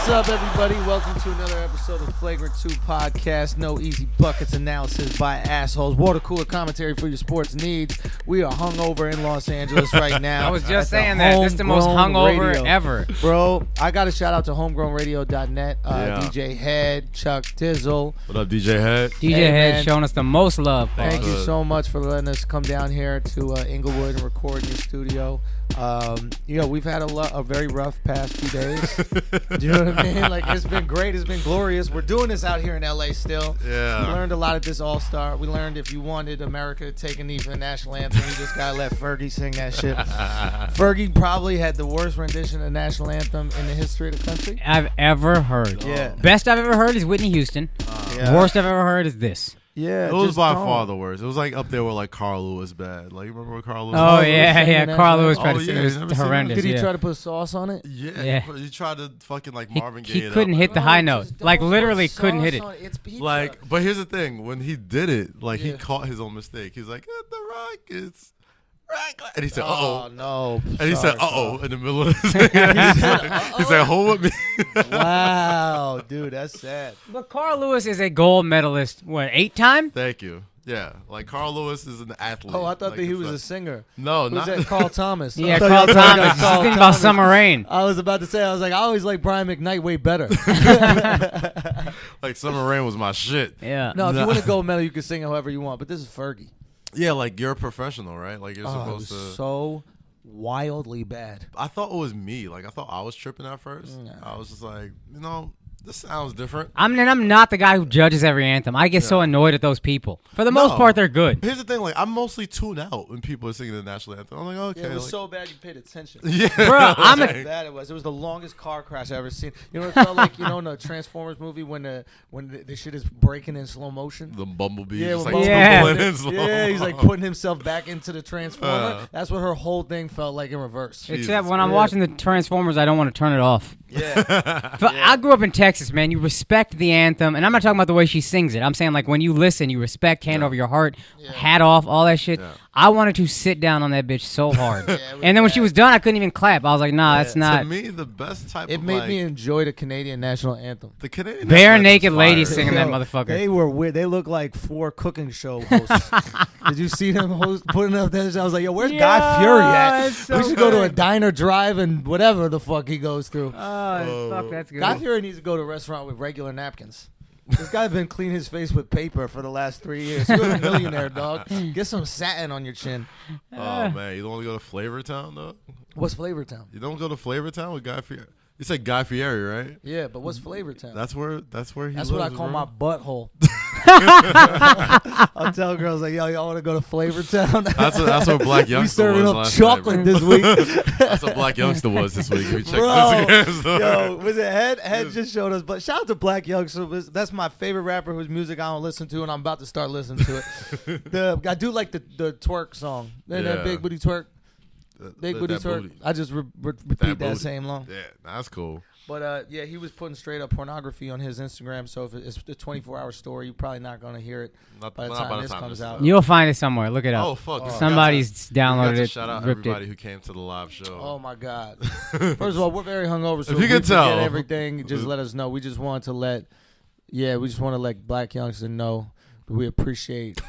What's up, everybody? Welcome to another episode of Flagrant 2 Podcast. No easy buckets analysis by assholes. Water cooler commentary for your sports needs. We are hungover in Los Angeles right now. I was just saying that. This is the most hungover radio. ever. Bro, I got to shout out to homegrownradio.net, DJ Head, Chuck Dizzle. What up, DJ Head? DJ Head showing us the most love. Thank you so much for letting us come down here to Inglewood and record in your studio. We've had a very rough past few days. Do you know what I mean? Like, it's been great. It's been glorious. We're doing this out here in LA still. Yeah. We learned a lot at this All-Star. We learned if you wanted America to take a knee for the national anthem, you just gotta let Fergie sing that shit. Fergie probably had the worst rendition of the national anthem in the history of the country I've ever heard. Yeah. Best I've ever heard is Whitney Houston. Worst I've ever heard is this. Yeah, it was by far the worst. It was like up there with like Carl Lewis bad. Like, you remember what Carl Lewis? Oh yeah. Carl Lewis tried to yeah, sing it. It was horrendous. Did he try to put sauce on it? Yeah. He tried to fucking like Marvin Gaye. He couldn't hit the high note. Like, literally couldn't hit it. Like, but here's the thing: when he did it, like he caught his own mistake. He's like, the Rockets. And he said, "Oh no!" And he said, "Uh-oh," in the middle of the singing. He said, "Hold with me." Wow, dude, that's sad. But Carl Lewis is a gold medalist. What, 8-time? Thank you. Yeah, like Carl Lewis is an athlete. Oh, I thought like, that he was a singer. No, Who's not that? Carl Thomas. Yeah, Carl Thomas. He's thinking about Summer Rain. I was about to say, I was always like Brian McKnight way better. Like Summer Rain was my shit. Yeah. No, if you want to go metal, you can sing however you want. But this is Fergie. Yeah, like you're a professional, right? Like you're It supposed was to. so wildly bad. I thought it was me. Like I thought I was tripping at first. No. I was just like, this sounds different. I'm not the guy who judges every anthem. I get so annoyed at those people. For the most part, they're good. Here's the thing: like I'm mostly tuned out when people are singing the national anthem. I'm like, okay. Yeah, it was like, so bad you paid attention. yeah, Bro, How bad it was. It was the longest car crash I ever seen. You know what it felt like? You know, in the Transformers movie when the shit is breaking in slow motion. the bumblebee. Yeah, just when like Bumblebee- tumbling in slow. Yeah, he's like putting himself back into the Transformer. That's what her whole thing felt like in reverse. Except when I'm watching the Transformers, I don't want to turn it off. Yeah. I grew up in Texas, man. You respect the anthem, and I'm not talking about the way she sings it. I'm saying like when you listen, you respect, hand over your heart, hat off, all that shit. Yeah. I wanted to sit down on that bitch so hard. Yeah, and then when she was done, I couldn't even clap. I was like, nah, that's not. To me, the best type It of made like, me enjoy the Canadian national anthem. the Canadian Bare national naked anthem's ladies fire. singing that Yo, motherfucker. They were weird. They looked like 4 cooking show hosts. Did you see them putting up that? I was like, yo, where's Guy Fieri at? that's so We should go to a good. diner drive and whatever the fuck he goes through. Oh, fuck, that's good. Guy Fieri needs to go to a restaurant with regular napkins. This guy's been cleaning his face with paper for the last 3 years. You're a millionaire, dog. Get some satin on your chin. Oh man, you don't want to go to Flavortown though? What's Flavortown? You don't go to Flavortown with Guy Fieri? You said Guy Fieri, right? Yeah, but what's Flavortown? That's where he That's lives, what I call bro. my butthole. I'll tell girls like, yo, y'all want to go to Flavortown? That's what Black We Youngster serving was up last chocolate night, this week. That's what Black Youngster was this week. We checked Bro, this again. yo, was it Head? Head just showed us. But shout out to Black Youngster. That's my favorite rapper whose music I don't listen to, and I'm about to start listening to it. I do like the twerk song. That big booty twerk. Big booty twerk. booty. I just repeat that booty. same long. Yeah, that's cool. But yeah, he was putting straight up pornography on his Instagram. So if it's the 24-hour story, you're probably not gonna hear it by the time this comes out. You'll find it somewhere. Look it up. Oh fuck! Somebody's downloaded it. Shout out ripped everybody it. who came to the live show. Oh my God! First of all, we're very hungover, so If you we can forget tell. everything. Just let us know. We just want to let Black Youngster know that we appreciate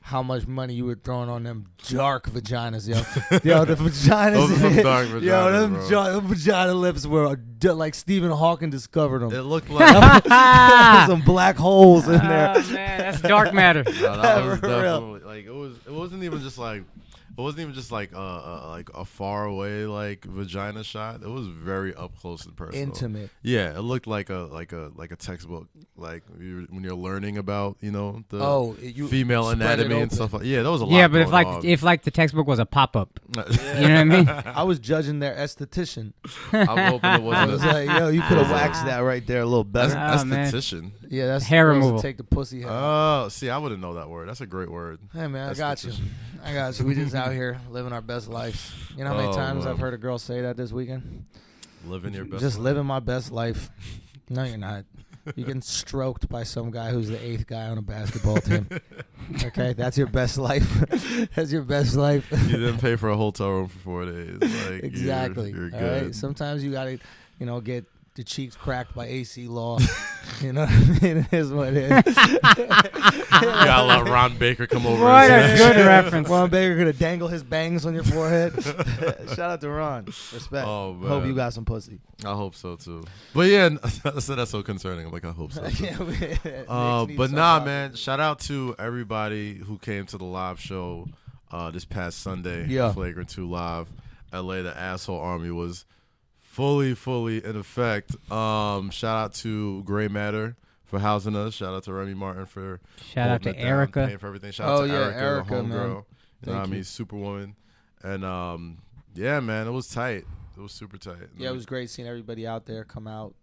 how much money you were throwing on them dark vaginas, yo. Yo, the vaginas. Those are some dark vaginas, yo, them bro. vagina lips were like Stephen Hawking discovered them. It looked like Some black holes in there. Oh man, that's dark matter. No, that was For real. definitely like it wasn't even just like a far away like vagina shot. It was very up close and personal. Intimate. Yeah, it looked like a textbook, like when you're learning about You female spread it anatomy and open. stuff. Yeah, there was a lot. Yeah, but going on. if the textbook was a pop up, you know what I mean? I was judging their esthetician. I'm hoping it I wasn't was like, yo, you could have waxed that right there a little better. Oh, man. esthetician. Yeah, that's Hair the girls that removal. take the pussy hair. Oh, see, I wouldn't know that word. That's a great word. Hey man, I got you. We just out here living our best life. You know how many Oh, times man. I've heard a girl say that this weekend? Living your best. Just life. living my best life. No, you're not. You're getting stroked by some guy who's the 8th guy on a basketball team. Okay, that's your best life. That's your best life. You didn't pay for a hotel room for 4 days. Like, Exactly. You're all good. right? Sometimes you gotta, get the cheeks cracked by AC Law. You know what I mean? It is what it is. You gotta let Ron Baker come over. What and a say- good reference. Ron Baker gonna dangle his bangs on your forehead. Shout out to Ron. Respect. Oh, man. Hope you got some pussy. I hope so too. But yeah, that's so concerning. I'm like, I hope so too. But nah, man. Shout out to everybody who came to the live show this past Sunday. Yeah. Flagrant 2 Live. LA, the asshole army was fully in effect. Shout out to Gray Matter for housing us. Shout out to Remy Martin for Shout out holding to it down, Erica. paying for everything. Shout out to Erica, Erica, the man. homegirl. You know what I Thank mean? you. Superwoman. And yeah, man, it was tight. It was super tight. Yeah, it was great seeing everybody out there come out.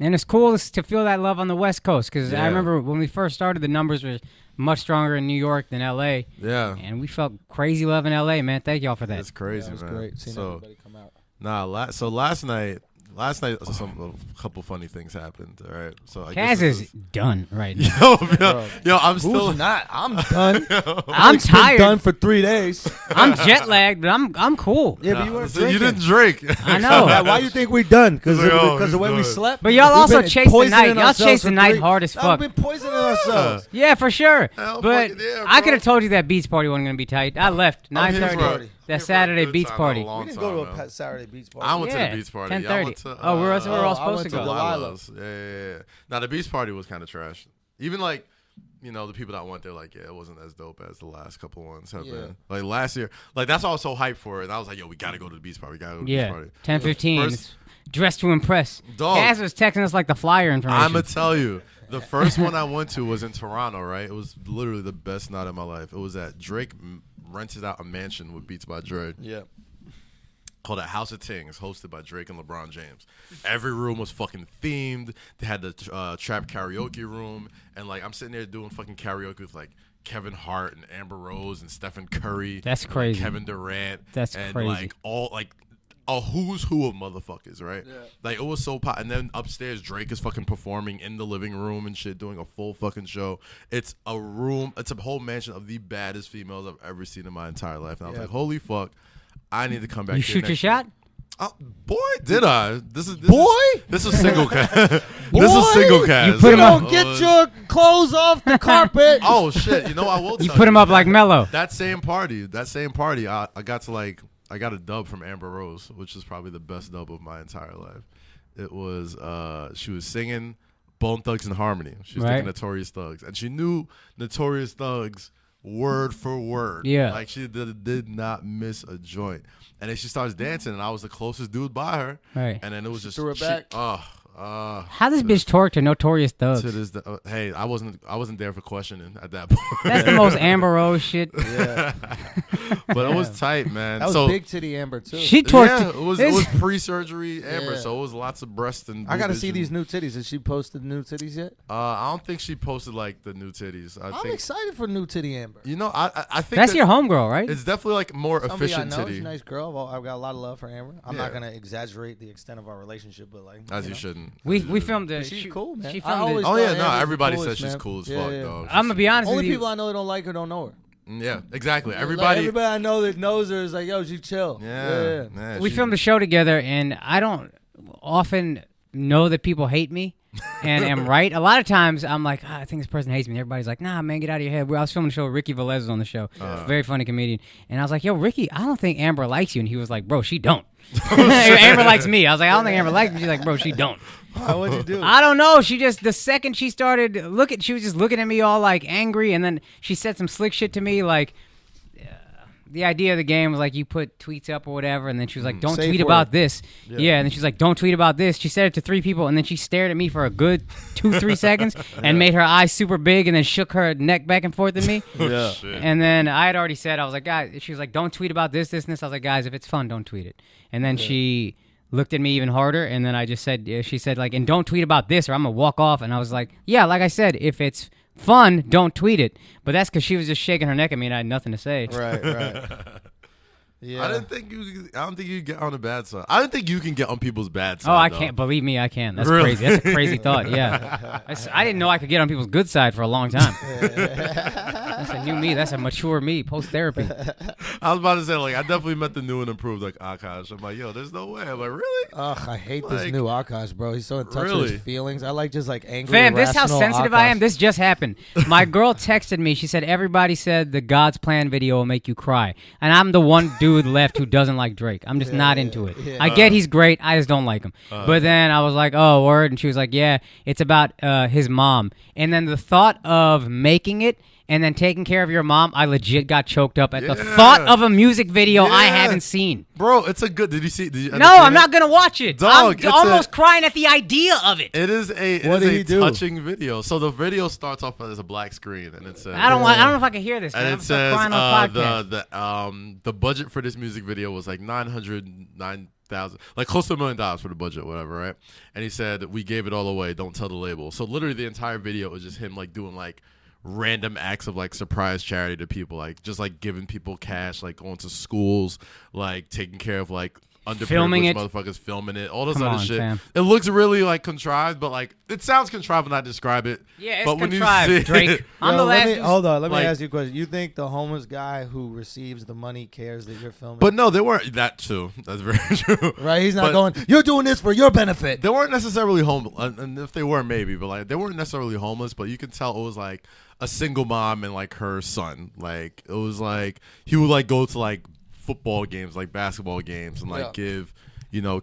And it's cool to feel that love on the West Coast because Yeah. I remember when we first started, the numbers were much stronger in New York than L.A. Yeah. And we felt crazy love in L.A., man. Thank y'all for that. It's crazy, It was man. great seeing So, everybody come out. so last night, a couple funny things happened. All right, so I Kaz guess is this done right now. yo, I'm still Who's not? I'm done. I'm It's been tired. done for 3 days. I'm jet lagged, but I'm cool. Yeah, but you weren't so drinking. you didn't drink. I know. Why you think we done? Because He's like, oh, the way we he's done. slept. But y'all We've also been chased the poisoning night. Y'all ourselves chased the for night 3 hard as We've fuck. been poisoning ourselves. Yeah, for sure. Hell But fucking yeah, I bro. could have told you that beach party wasn't gonna be tight. I left I'm here 9:30. for a- That here for a Saturday good beach time, party. not a long We didn't go to time, a man. Saturday beach party. I went to Yeah, the beach party. 10:30. Y'all went to, Oh, we're all I supposed went to to go. Delilah's. Yeah. Now the beach party was kind of trash. Even like, the people that went there, like, yeah, it wasn't as dope as the last couple ones have been. Like last year, like that's why I was so hyped for it. And I was like, yo, we gotta go to the beach party. We gotta go to the beach Yeah, party. 10:15. First- Dressed to impress. Dog. Kaz was texting us like the flyer information. I'ma tell you, the first one I went to was in Toronto, right? It was literally the best night of my life. It was at Drake rented out a mansion with Beats by Dre. Yeah. Called it House of Tings, hosted by Drake and LeBron James. Every room was fucking themed. They had the trap karaoke room, and like I'm sitting there doing fucking karaoke with like Kevin Hart and Amber Rose and Stephen Curry. That's and, crazy. Like, Kevin Durant. That's and crazy. like all like a who's who of motherfuckers, right? Yeah. Like it was so pop. And then upstairs, Drake is fucking performing in the living room and shit, doing a full fucking show. It's a room. It's a whole mansion of the baddest females I've ever seen in my entire life. And I was like, holy fuck, I need to come back. You here shoot your next year. shot? Oh, boy, did I? This is single cast. Boy, this is single cast. you put him up- Don't get your clothes off the carpet. Oh shit! You know I will. You tell put him up like Mello. that same party. I got a dub from Amber Rose, which is probably the best dub of my entire life. It was she was singing Bone Thugs and Harmony. She was Right. thinking Notorious Thugs, and she knew Notorious Thugs word for word. Yeah. Like she did not miss a joint. And then she starts dancing, and I was the closest dude by her. Right. And then it was just threw it back? How this bitch torque to Notorious Thugs? to this, hey, I wasn't there for questioning at that point. That's the most Amber Rose shit. Yeah. But it was tight, man. That was so, big titty Amber too. She twerked. Yeah, it was pre-surgery Amber, Yeah. so it was lots of breast and. I gotta see boobage these and- new titties. Has she posted new titties yet? I don't think she posted like the new titties. I I'm think excited for new titty Amber. I think That's that your homegirl, right? It's definitely like more Somebody I efficient know, titty, she's a nice girl. I've got a lot of love for Amber. I'm Yeah. not gonna exaggerate the extent of our relationship, but like as you know. shouldn't. We As you shouldn't. filmed it. She's cool, man. She I filmed always it. Oh yeah, thought no. Amber's the Everybody coolest, says she's man. cool as Yeah, fuck, yeah. dog. I'm gonna be honest Only with you. people I know that don't like her don't know her. Yeah, exactly. Like, Everybody. everybody I know that knows her is like, yo, she chill. Yeah, We filmed a show together, and I don't often know that people hate me and am right. A lot of times, I'm like, I think this person hates me. And everybody's like, nah, man, get out of your head. I was filming a show. Ricky Velez was on the show. Very funny comedian. And I was like, yo, Ricky, I don't think Amber likes you. And he was like, bro, she don't. Amber likes me. I was like, I don't think Amber likes me. She's like, bro, she don't. What'd you do? I don't know. She just, the second she started she was just looking at me all like angry, and then she said some slick shit to me like, the idea of the game was like you put tweets up or whatever, and then she was like, don't Safe tweet word. about this. Yeah, and then she's like, don't tweet about this. She said it to 3 people, and then she stared at me for a good 2-3 seconds and made her eyes super big and then shook her neck back and forth at me. Yeah. And then I had already said, I was like, guys, she was like, don't tweet about this, this, and this. I was like, guys, if it's fun, don't tweet it. And then she looked at me even harder, and then I just said, she said, like, and don't tweet about this or I'm going to walk off. And I was like, yeah, like I said, if it's fun, don't tweet it. But that's because she was just shaking her neck at me and I had nothing to say. Right. I don't think you can get on the bad side. I don't think you can get on people's bad side. Oh, I though. can't. Believe me, I can. That's Really? crazy. That's a crazy thought. Yeah. I didn't know I could get on people's good side for a long time. That's a new me. That's a mature me post therapy. I was about to say, like, I definitely met the new and improved, like, Akaash. I'm like, yo, there's no way. I'm like, really? Ugh, I hate this Like, new Akaash, bro. He's so in touch with really? his feelings. I like just like angry, Fam, this is how irrational sensitive Akaash. I am. This just happened. My girl texted me. She said, everybody said the God's Plan video will make you cry. And I'm the one dude left who doesn't like Drake. I'm just not into it. yeah. I get he's great. I just don't like him. But then I was like, oh, word. And she was like, yeah, it's about his mom. And then the thought of making it and then taking care of your mom, I legit got choked up at the thought of a music video I haven't seen. Bro, it's a good. Did you see? Did you No, I'm not gonna watch it. Dog, I'm almost crying at the idea of it. It is a touching video. So the video starts off as a black screen, and it says, I don't know if I can hear this. and Man. it I'm still crying says on podcast. the budget for this music video was like $909,000, like close to $1 million for the budget, whatever, right? And he said, we gave it all away. Don't tell the label. So literally the entire video was just him like doing like random acts of like surprise charity to people, like just like giving people cash, like going to schools, like taking care of like Filming underprivileged it. motherfuckers, filming it, all this Come other on, shit. fam. It looks really like contrived, but like it sounds contrived when I describe it. Yeah, it's but when contrived, you see Drake. it, I'm the last. Hold on, let me like- ask you a question. You think the homeless guy who receives the money cares that you're filming? but no, they weren't. That too. That's very true. right? He's not But- going, you're doing this for your benefit. They weren't necessarily homeless, and if they were, maybe, but like they weren't necessarily homeless. But you could tell it was like a single mom and like her son. Like it was like he would like go to like football games, like basketball games, and like give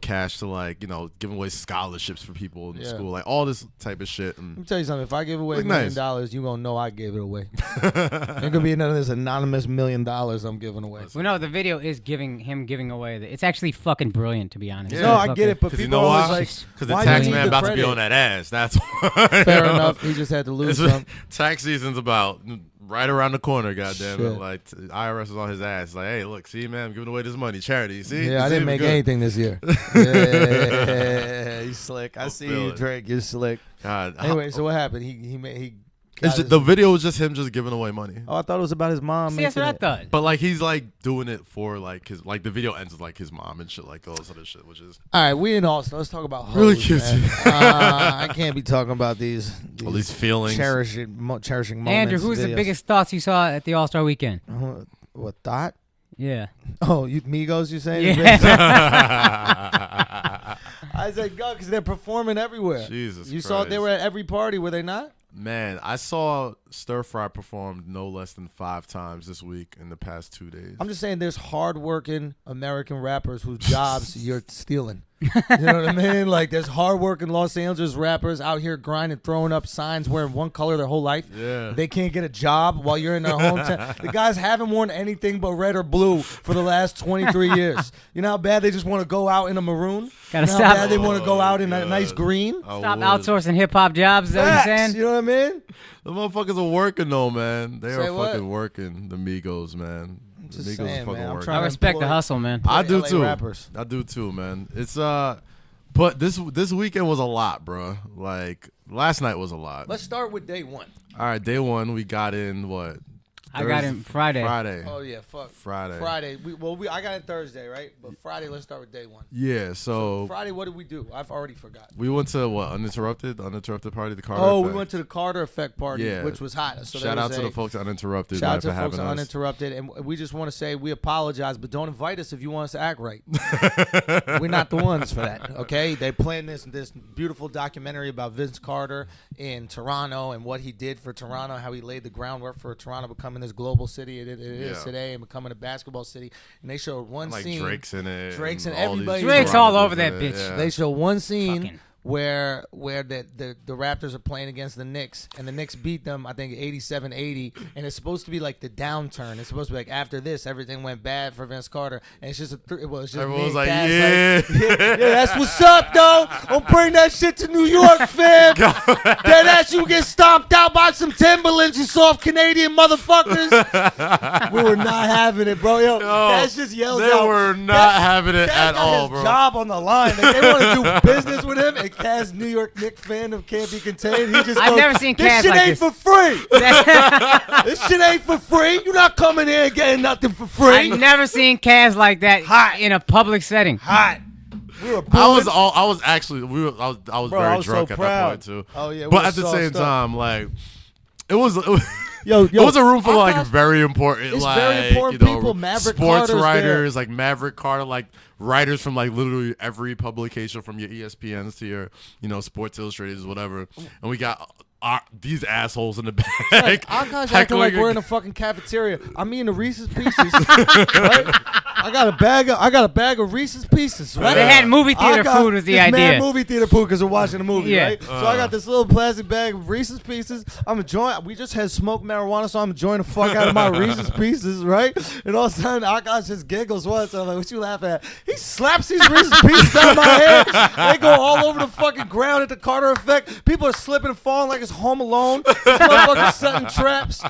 cash to like giving away scholarships for people in school, like all this type of shit. Let me And tell you something. If I give away Look $1 nice. million, you going to know I gave it away. Ain't going to be none of this anonymous $1 million I'm giving away. Well, no, the video is giving away. It's actually fucking brilliant, to be honest. Yeah. No, I get it, but because you people know are why? always like, Because the why tax you need man the about to be credit? on that ass. That's why. Fair enough. He just had to lose some. Tax season's about right around the corner. Goddamn it! Shit. Like IRS is on his ass. It's like, hey, look, see, man, I'm giving away this money, charity. See, Yeah, I It's didn't even make good. anything this year. Yeah, he's slick. I see feel you, it. Drake. You're slick. God, Anyway, so what happened? He got it's just, his- the video was just him just giving away money. Oh, I thought it was about his mom. See, that's what I making it. thought. But like he's like doing it for like his like the video ends with like his mom and shit, like all this other shit, which is All right, we in Allstar. Let's talk about hoes, Really cutesy. man. I can't be talking about these all these feelings. cherishing moments. Andrew, who's the videos. biggest thoughts you saw at the Allstar Weekend? What thought? Yeah. Oh, you Migos? You saying? Yeah. I said go because they're performing everywhere. Jesus you saw they Christ. were at every party, were they not? Man, I saw Stir Fry performed no less than 5 times this week in the past 2 days. I'm just saying, there's hardworking American rappers whose jobs you're stealing. You know what I mean? Like, there's hardworking Los Angeles rappers out here grinding, throwing up signs, wearing one color their whole life. Yeah. They can't get a job while you're in their hometown. The guys haven't worn anything but red or blue for the last 23 years. You know how bad they just want to go out in a maroon? Gotta you know stop. how bad they want to go out in a God. nice green? I Stop would. outsourcing hip hop jobs. Is that what you're Facts, saying? you know what I mean? The motherfuckers are working though, man. They Say are what? fucking working. The Migos, man. The Just Migos saying, are fucking man. I'm working. trying I respect the employ- hustle, man. I do LA too. rappers. I do too, man. It's but this weekend was a lot, bro. Like last night was a lot. Let's start with day one. All right, day one we got in what? I got in Friday. Friday. Oh, yeah, fuck. Friday. Friday. I got it Thursday, right? But Friday, let's start with day one. Yeah. So Friday, what did we do? I've already forgot. we went to what? Uninterrupted party. The Carter. Oh, we Effect. went to the Carter Effect party, Yeah. which was hot. So Shout there out was to a- the folks at Uninterrupted. Shout out man, to for the folks having at us. Uninterrupted, and we just want to say we apologize, but don't invite us if you want us to act right. We're not the ones for that, okay? They planned this beautiful documentary about Vince Carter in Toronto and what he did for Toronto, how he laid the groundwork for Toronto becoming this global city it is Yeah. today and becoming a basketball city. And they showed one Like scene. Drake's in it. Drake's and all these everybody- Drake's all over that rappers in it, bitch. yeah. They show one scene Fucking. where the Raptors are playing against the Knicks, and the Knicks beat them, I think, 87-80, and it's supposed to be like the downturn. It's supposed to be like after this, everything went bad for Vince Carter, and it's just it's just Everyone me was and like, Cass, yeah. yeah, that's what's up, though. Don't bring that shit to New York, fam. That ass you get stomped out by some Timberlands, you soft Canadian motherfuckers. We were not having it, bro. Yo, Cass just yells They out. were not having it Cass at got all, his bro. job on the line. Like, they want to do business with him, and and Kaz, New York Knicks fan of can't be contained. He just I've goes, never seen this Kaz shit like ain't this. for free. This shit ain't for free. You're not coming here and getting nothing for free. I've never seen Kaz like that in a public setting. Hot. We were I was bro, very I was drunk so at proud. that point too. Oh yeah, we But were at the so same stoked. time, like it was Yo, it was a room full of like Akaash- very important, it's like very important people. Maverick sports Carter's writers, like Maverick Carter, like writers from like literally every publication from your ESPNs to your Sports Illustrateds, whatever. And we got these assholes in the back. Like, Akaash acting like we're in a fucking cafeteria. I'm eating the Reese's Pieces. Right? I got a bag of Reese's Pieces. Right? They had movie theater food was the it's idea. mad movie theater food because we're watching a movie, Yeah. right? So I got this little plastic bag of Reese's Pieces. I'm enjoying. We just had smoked marijuana, so I'm enjoying the fuck out of my Reese's Pieces, right? And all of a sudden, Akaash just giggles once. I'm like, "What you laughing at?" He slaps these Reese's Pieces out of my hand. They go all over the fucking ground at the Carter effect. People are slipping and falling like it's Home Alone. This motherfucker's setting traps.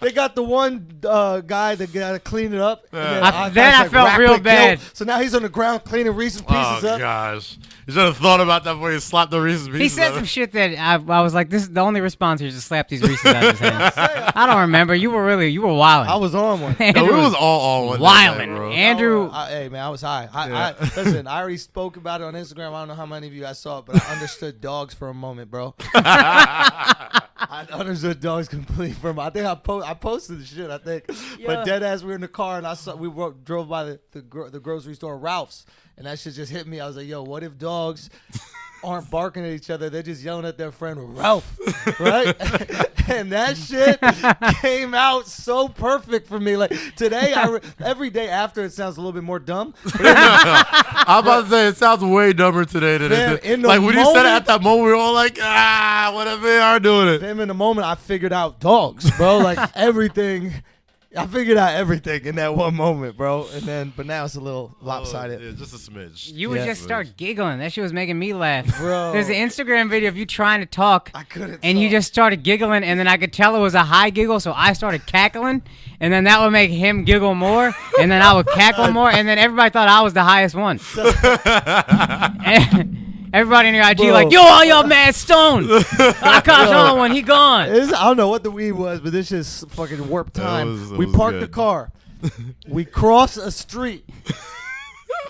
They got the one guy that got to clean it up. And Then I felt wrapped real with bad. guilt. So now he's on the ground cleaning Reese's Oh Pieces up. gosh, you should have thought about that before you slapped the Reese's Pieces. He said out some of- shit that I was like, this is the only response here is to slap these Reese's out of his hands. I don't remember. You were wilding. I was on one. No, we was all on one. wilding. Bro. Andrew, Hey man, I was high. Yeah. Listen, I already spoke about it on Instagram. I don't know how many of you guys saw it, but I understood dogs for a moment, bro. I understood dogs completely for a moment. I think I posted the shit. I think, Yeah. but dead ass, we were in the car and drove by the grocery store, Ralph's, and that shit just hit me. I was like, yo, what if dogs aren't barking at each other? They're just yelling at their friend Ralph, right? And that shit came out so perfect for me. Like today, every day after it sounds a little bit more dumb. I'm about to say it sounds way dumber today than Fam, it did. in the Like when you said it moment- at that moment, we were all like, whatever they are doing it. Him in the moment, I figured out dogs, bro. Like everything. I figured out everything in that one moment, bro. But now it's a little lopsided. Yeah, just a smidge. you would Yeah. just start giggling. That shit was making me laugh. Bro. There's an Instagram video of you trying to talk. I couldn't. And you talk. just started giggling, and then I could tell it was a high giggle, so I started cackling, and then that would make him giggle more, and then I would cackle more, and then everybody thought I was the highest one. And everybody in your IG Bro. like, yo, all y'all mad stoned. Akaash on one, he gone. I don't know what the weed was, but this is fucking warp time. That We was parked the good. car. We cross a street.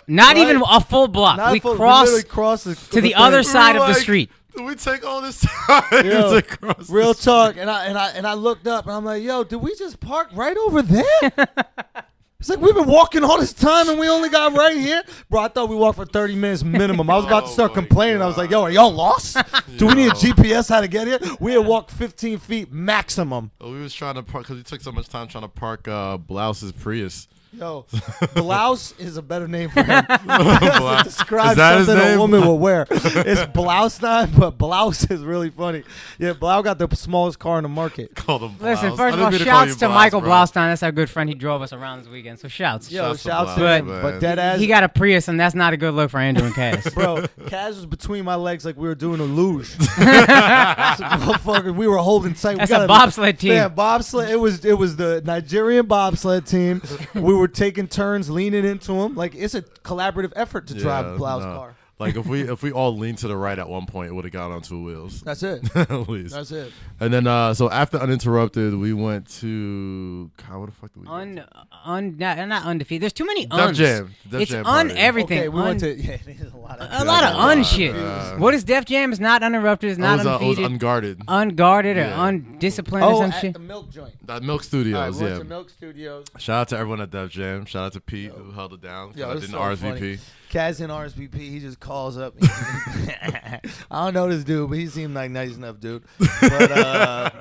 Not Right. even a full block. Not We full- crossed literally crossed to the thing. other side of the like, street. Did we take all this time Yo, to cross real this- talk, and I looked up and I'm like, yo, did we just park right over there? It's like we've been walking all this time and we only got right here, bro. I thought we walked for 30 minutes minimum. I was about to start my complaining. I was like, yo, are y'all lost? Do we need a Yo. GPS how to get here? We had walked 15 feet maximum. We was trying to park because we took so much time trying to park Blouse's Prius. Yo, blouse is a better name for him. Blouse. To describe Is that his something a name? woman will wear. It's blouse time, but blouse is really funny. Yeah, Blau got the smallest car in the market. Called him Blouse. Listen, I first of didn't all, mean to call you shouts to Blouse, Michael bro. Blaustein. That's our good friend. He drove us around this weekend. So shouts. Yo, Shouts to shouts to Blouse, him. man. But dead ass. He got a Prius, and that's not a good look for Andrew and Cass. Bro, Kaz was between my legs like we were doing a luge. Motherfucker, we were holding tight. That's we a gotta- bobsled team. Yeah, bobsled. It was the Nigerian bobsled team. We were taking turns leaning into him. Like it's a collaborative effort to drive Blau's car. Like if we all leaned to the right at one point, it would have gone on two wheels. That's it. At least. That's it. And then so after Uninterrupted, we went to God, what the fuck did we go to? Not undefeated. There's too many Def uns. Jam. Def It's Jam un party. everything. Okay, we went to there's a lot of a lot of un shit. Uh, What is Def Jam? It's not uninterrupted. It's not it was undefeated. unguarded. Unguarded or Yeah. undisciplined or Oh, some at shit. the Milk Joint. That Milk All right, Studios, we went yeah. to Milk Studios. Shout out to everyone at Def Jam. Shout out to Pete who held it down. Yo, I it's didn't so RSVP. funny. Kaz in RSVP, he just calls up. I don't know this dude, but he seemed like nice enough dude. But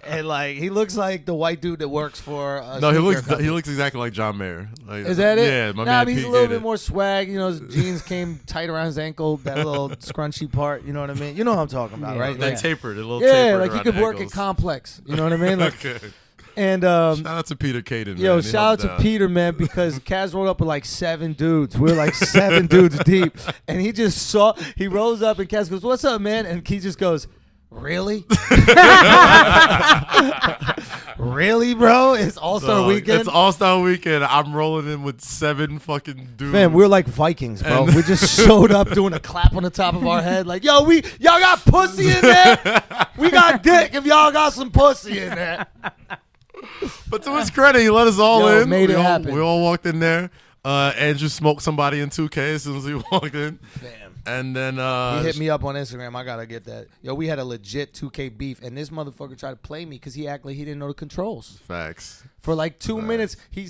and like he looks like the white dude that works for. No, he looks company. he looks exactly like John Mayer. Like, Is that it? Yeah, my nah, man but he's Pete a little did bit it. more swag. You know, his jeans came tight around his ankle, that little scrunchy part. You know what I mean? You know what I'm talking about, Yeah. right? They Like, tapered, a little yeah, tapered like you around could the work at ankles. Complex. You know what I mean? Like, Okay. and Shout out to Peter Caden. yo, man. He shout out helped to out. Peter, man, because Kaz rolled up with like 7 dudes. We were like 7 dudes deep. And he just he rolls up and Kaz goes, "What's up, man?" And he just goes, "Really?" Really, bro? It's All-Star Dog, Weekend? It's All-Star Weekend. I'm rolling in with 7 fucking dudes. Man, we're like Vikings, bro. We just showed up doing a clap on the top of our head like, yo, y'all got pussy in there? We got dick if y'all got some pussy in there. But to his credit, he let us all in. Made it happen. We all walked in there. Andrew smoked somebody in 2K as soon as he walked in. Damn. And then He hit me up on Instagram. I gotta get that. Yo, we had a legit 2K beef, and this motherfucker tried to play me because he acted like he didn't know the controls. Facts. For like 2 minutes, he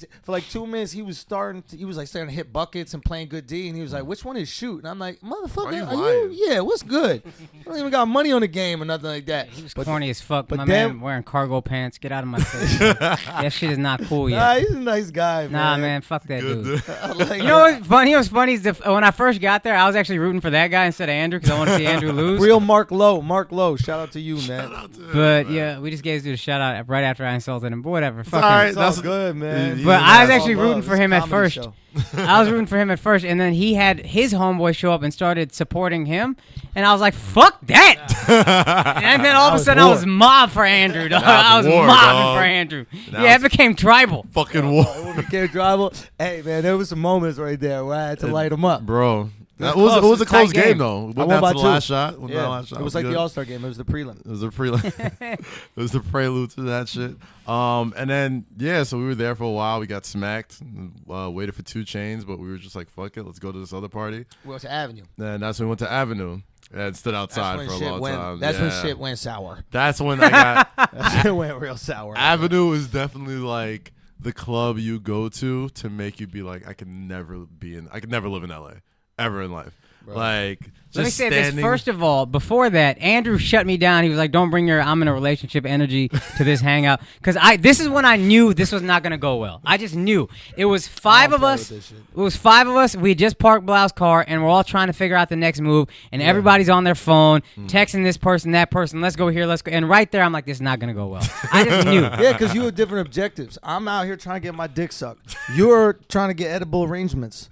was starting to hit buckets and playing good D, and he was like, "Which one is shoot?" And I'm like, "Motherfucker, Are you lying? Yeah, what's good? I don't even got money on the game or nothing like that." He was corny as fuck. but My then- man wearing cargo pants. Get out of my face. That shit is not cool yet. Nah, he's a nice guy, man. Nah, man, fuck that Good dude. I like You know what's funny? What's funny is when I first got there, I was actually rooting for that guy instead of Andrew because I want to see Andrew lose. Real Mark Lowe. Shout out to you, man. But yeah, we just gave this dude a shout out right after I insulted him. But whatever. Fuck all him. right. It's all That's good, man. But I was It's actually all rooting love. for It's a him at comedy first. show. I was rooting for him at first, and then he had his homeboy show up and started supporting him, and I was like, "Fuck that!" And then all of a sudden, I was mob for Andrew. Dog. I was war, mobbing dog. for Andrew. Now Yeah, it it's became tribal. fucking war. When we came tribal, hey man, there was some moments right there where I had to light him up. Bro. It close. was a It's a close tight game, game. though. I Went won down by to the 2. last shot. Went down to the Yeah, last shot. it was like good. the All-Star game. It was the prelim. It was a prelude. It was the prelude to that shit. And then so we were there for a while. We got smacked. Waited for 2 Chainz, but we were just like, fuck it, let's go to this other party. We went to Avenue. And that's when we went to Avenue and stood outside for a long time. That's Yeah. when shit went sour. That's when I got That shit went real sour. Avenue is definitely like the club you go to make you be like, I could never live in LA ever in life. Bro. Like, Let me just say this standing- first of all. Before that, Andrew shut me down. He was like, "Don't bring your I'm in a relationship energy to this hangout," because this is when I knew this was not gonna go well. I just knew it was 5 of play us. with this shit. It was 5 of us. We had just parked Blau's car, and we're all trying to figure out the next move. And everybody's on their phone, texting this person, that person. Let's go here. Let's go. And right there, I'm like, "This is not gonna go well." I just knew. Yeah, because you have different objectives. I'm out here trying to get my dick sucked. You're trying to get edible arrangements.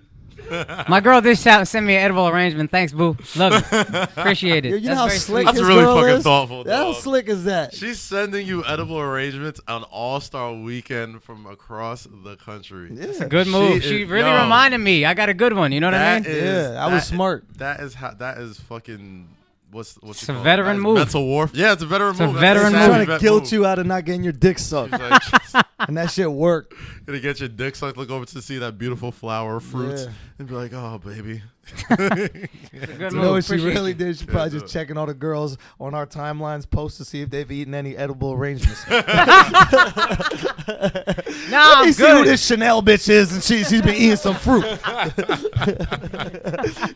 My girl did send me an edible arrangement. Thanks, boo. Love it. Appreciate it. You know how very slick sweet. That's his really girl fucking is? thoughtful, How dog. slick is that? She's sending you edible arrangements on All-Star Weekend from across the country. Yeah. Good move. She She is- really yo. reminded me. I got a good one. You know what I That mean? is, Yeah, I was smart. That is fucking. What's It's it a called? veteran That's move. Mental warfare. Yeah, it's a veteran It's a move. veteran That's move. a Trying to vet guilt move. you out of not getting your dick sucked. She's like, And that shit worked. gonna get your dick sucked, look over to see that beautiful flower of fruits, Yeah. and be like, "Oh, baby." It's a good You move. know what she Appreciate really you. did? She probably just checking all the girls on our timelines posts to see if they've eaten any edible arrangements. Nah, Let me I'm see who good. this Chanel bitch is, and she's been eating some fruit.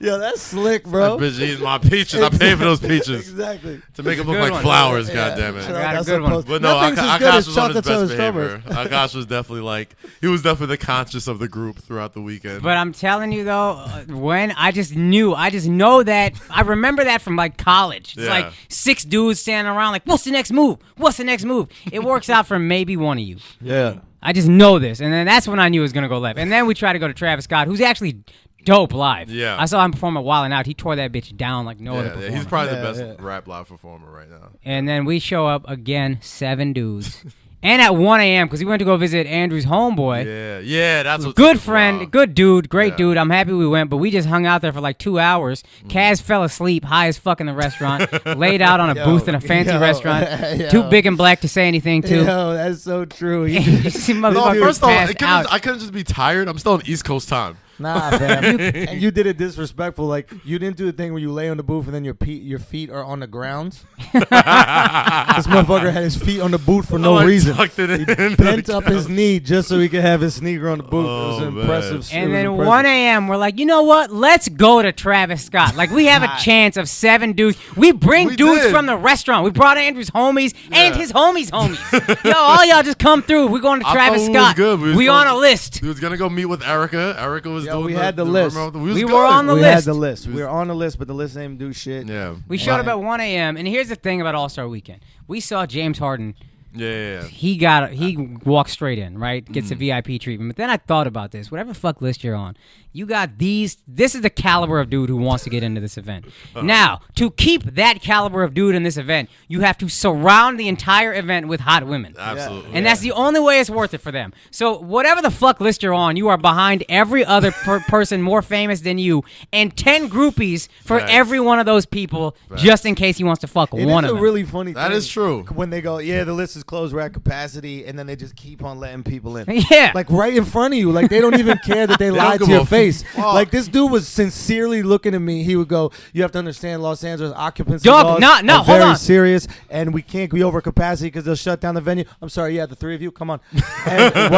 Yo, that's slick, bro. That bitch eating my peaches. I paid for those peaches Exactly. to make them Good look like one. flowers. Yeah. God damn it. Shout I got out, a that's good a one. post. But no, Nothing's as good Akaash as was on his chocolate best and behavior. strawberries. Akaash was definitely like, he was definitely the conscious of the group throughout the weekend. But I'm telling you though, when I just know that I remember that from like college. It's Yeah. like 6 dudes standing around like, "What's the next move? What's the next move?" It works out for maybe one of you. Yeah. I just know this, and then that's when I knew it was gonna go left. And then we tried to go to Travis Scott, who's actually dope live. Yeah. I saw him perform at Wild 'N Out. He tore that bitch down like no other yeah, performer. he's probably Yeah, the best yeah. rap live performer right now. And then we show up again, 7 dudes. And at 1 a.m. because we went to go visit Andrew's homeboy. Yeah, that's what. Good friend, good dude, great Yeah. dude. I'm happy we went, but we just hung out there for like 2 hours. Kaz fell asleep, high as fuck in the restaurant, laid out on a booth in a fancy restaurant. Yo. Too big and black to say anything to. Yo, that's so true. You see No, motherfuckers first off, passed out. I couldn't just be tired. I'm still on East Coast time. Nah, fam. And you did it disrespectful. Like, you didn't do the thing where you lay on the booth and then your feet are on the ground. This motherfucker had his feet on the booth for no I reason. tucked it in. Bent up his knee just so he could have his sneaker on the booth. Oh, it was man. impressive. And then 1 a.m., we're like, you know what? Let's go to Travis Scott. Like, we have a chance of 7 dudes. We bring We dudes did. from the restaurant. We brought Andrew's homies and his homies' homies. Yo, all y'all just come through. We're going to I Travis thought we was Scott. good. We was We going- on a list. He was gonna go meet with Erica. Erica was Yo, doing we had the list. We were on the we list. had the list. We were on the list, but the list didn't do shit. Yeah. We showed up Right. at 1 a.m. And here's the thing about All-Star Weekend. We saw James Harden Yeah. He walks straight in, right? Gets a VIP treatment. But then I thought about this. Whatever fuck list you're on, you got these. This is the caliber of dude who wants to get into this event. Now, to keep that caliber of dude in this event, you have to surround the entire event with hot women. Absolutely. And that's the only way it's worth it for them. So whatever the fuck list you're on, you are behind every other person more famous than you, and 10 groupies for every one of those people, just in case he wants to fuck one of them. It's a really funny That thing is true. when they go, the list is closed, we're at capacity, and then they just keep on letting people in. Yeah. Like right in front of you. Like they don't even care that they lied to give your a face. fuck. Like this dude was sincerely looking at me. He would go, you have to understand Los Angeles occupancy Dog, laws no, are hold very on. serious, and we can't be over capacity because they'll shut down the venue. I'm sorry, the three of you, come on. And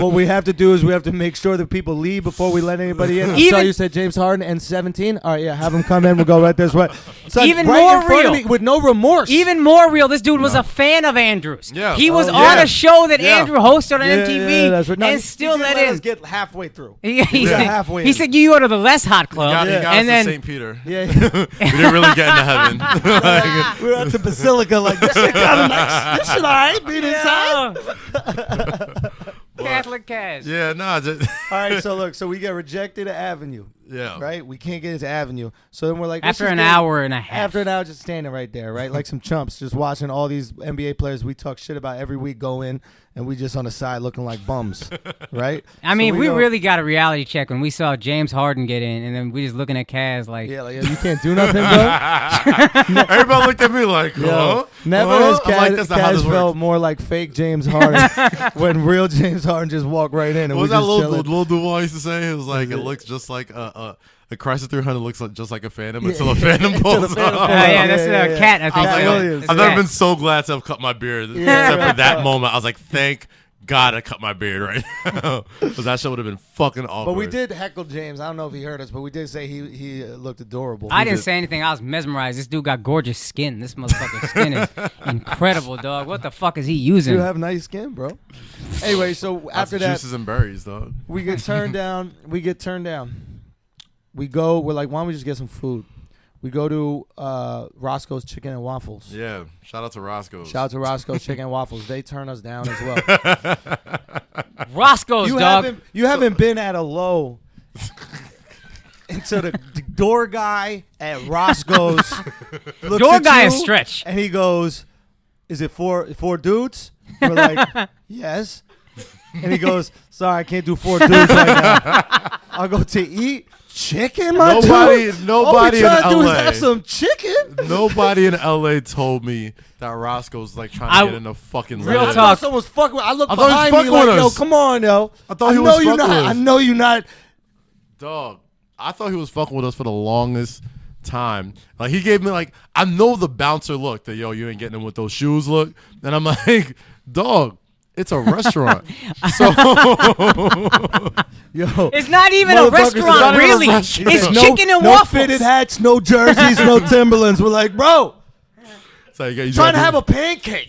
what we have to do is we have to make sure that people leave before we let anybody in. I'm sorry you said James Harden and 17. All right, have him come in. We'll go right this way. So Even right more in front of real. me with no remorse. Even more real, this dude was a fan of Andrew's. Yeah. He was Oh, on yeah. a show that Yeah. Andrew hosted on MTV that's right. No, and still he let didn't in. us get halfway through. He got said, halfway he in. said you go to the less hot club, He got and us then to St. Peter. Yeah. We didn't really get into heaven. We were at the Basilica like, this shit kind of nice. This shit all right, being inside. Catholic Cash. Yeah, nah. Just, All right, so look, we get rejected at Avenue, yeah. right? We can't get into Avenue. So then we're like, After let's an just get- hour and a half. After an hour just standing right there, right? Like some chumps just watching all these NBA players we talk shit about every week go in, and we just on the side looking like bums, right? I mean, So we go- really got a reality check when we saw James Harden get in, and then we just looking at Kaz like, Yeah, like, you can't do nothing, bro. Everybody looked at me like, huh? Yo, never Huh? has I'm like, that's not how Kaz this felt works. more like fake James Harden when real James Harden just walked right in and What we was that just little chilling. Duval used to say? It was like, it looks just like a Chrysler 300 looks like, just like a Phantom until a Phantom pulls Phantom up. pulls yeah, that's a cat. I I think. was Cat like, Williams. I've Yeah. never been so glad to have cut my beard Yeah. except for that moment. I was like, thank God I cut my beard right now. Because that shit would have been fucking awkward. But we did heckle James. I don't know if he heard us, but we did say he looked adorable. I didn't say anything. I was mesmerized. This dude got gorgeous skin. This motherfucker's skin is incredible, dog. What the fuck is he using? You have nice skin, bro. Anyway, so Lots after of that, juices and berries, dog. we get turned down. We go. We're like, why don't we just get some food? We go to Roscoe's Chicken and Waffles. Yeah, shout out to Roscoe's. Shout out to Roscoe's Chicken and Waffles. They turn us down as well. Roscoe's, dog. You haven't been at a low. And so the door guy at Roscoe's looks Door at guy you, is stretch. and he goes, "Is it four dudes?" We're like, "Yes." And he goes, "Sorry, I can't do 4 dudes right now. I'll go to eat chicken, my dude. All we Nobody in trying to do is LA. have some chicken." Nobody in LA told me that Roscoe's like trying to get in a fucking Real line. I talk. thought someone was fucking with. I look I thought he was behind me fucking like, with yo, us. come on, yo. I thought he was know you fucking not. with us. I know you not. Dog, I thought he was fucking with us for the longest time. Like he gave me like, I know the bouncer look that you ain't getting in with those shoes look. And I'm like, dog, it's a restaurant. So Yo, It's not even a Motherfuckers, restaurant, it's not even a really. restaurant. It's no, chicken and no waffles. fitted hats, no jerseys, no Timberlands. We're like, bro, it's like, you trying to gotta have do- a pancake.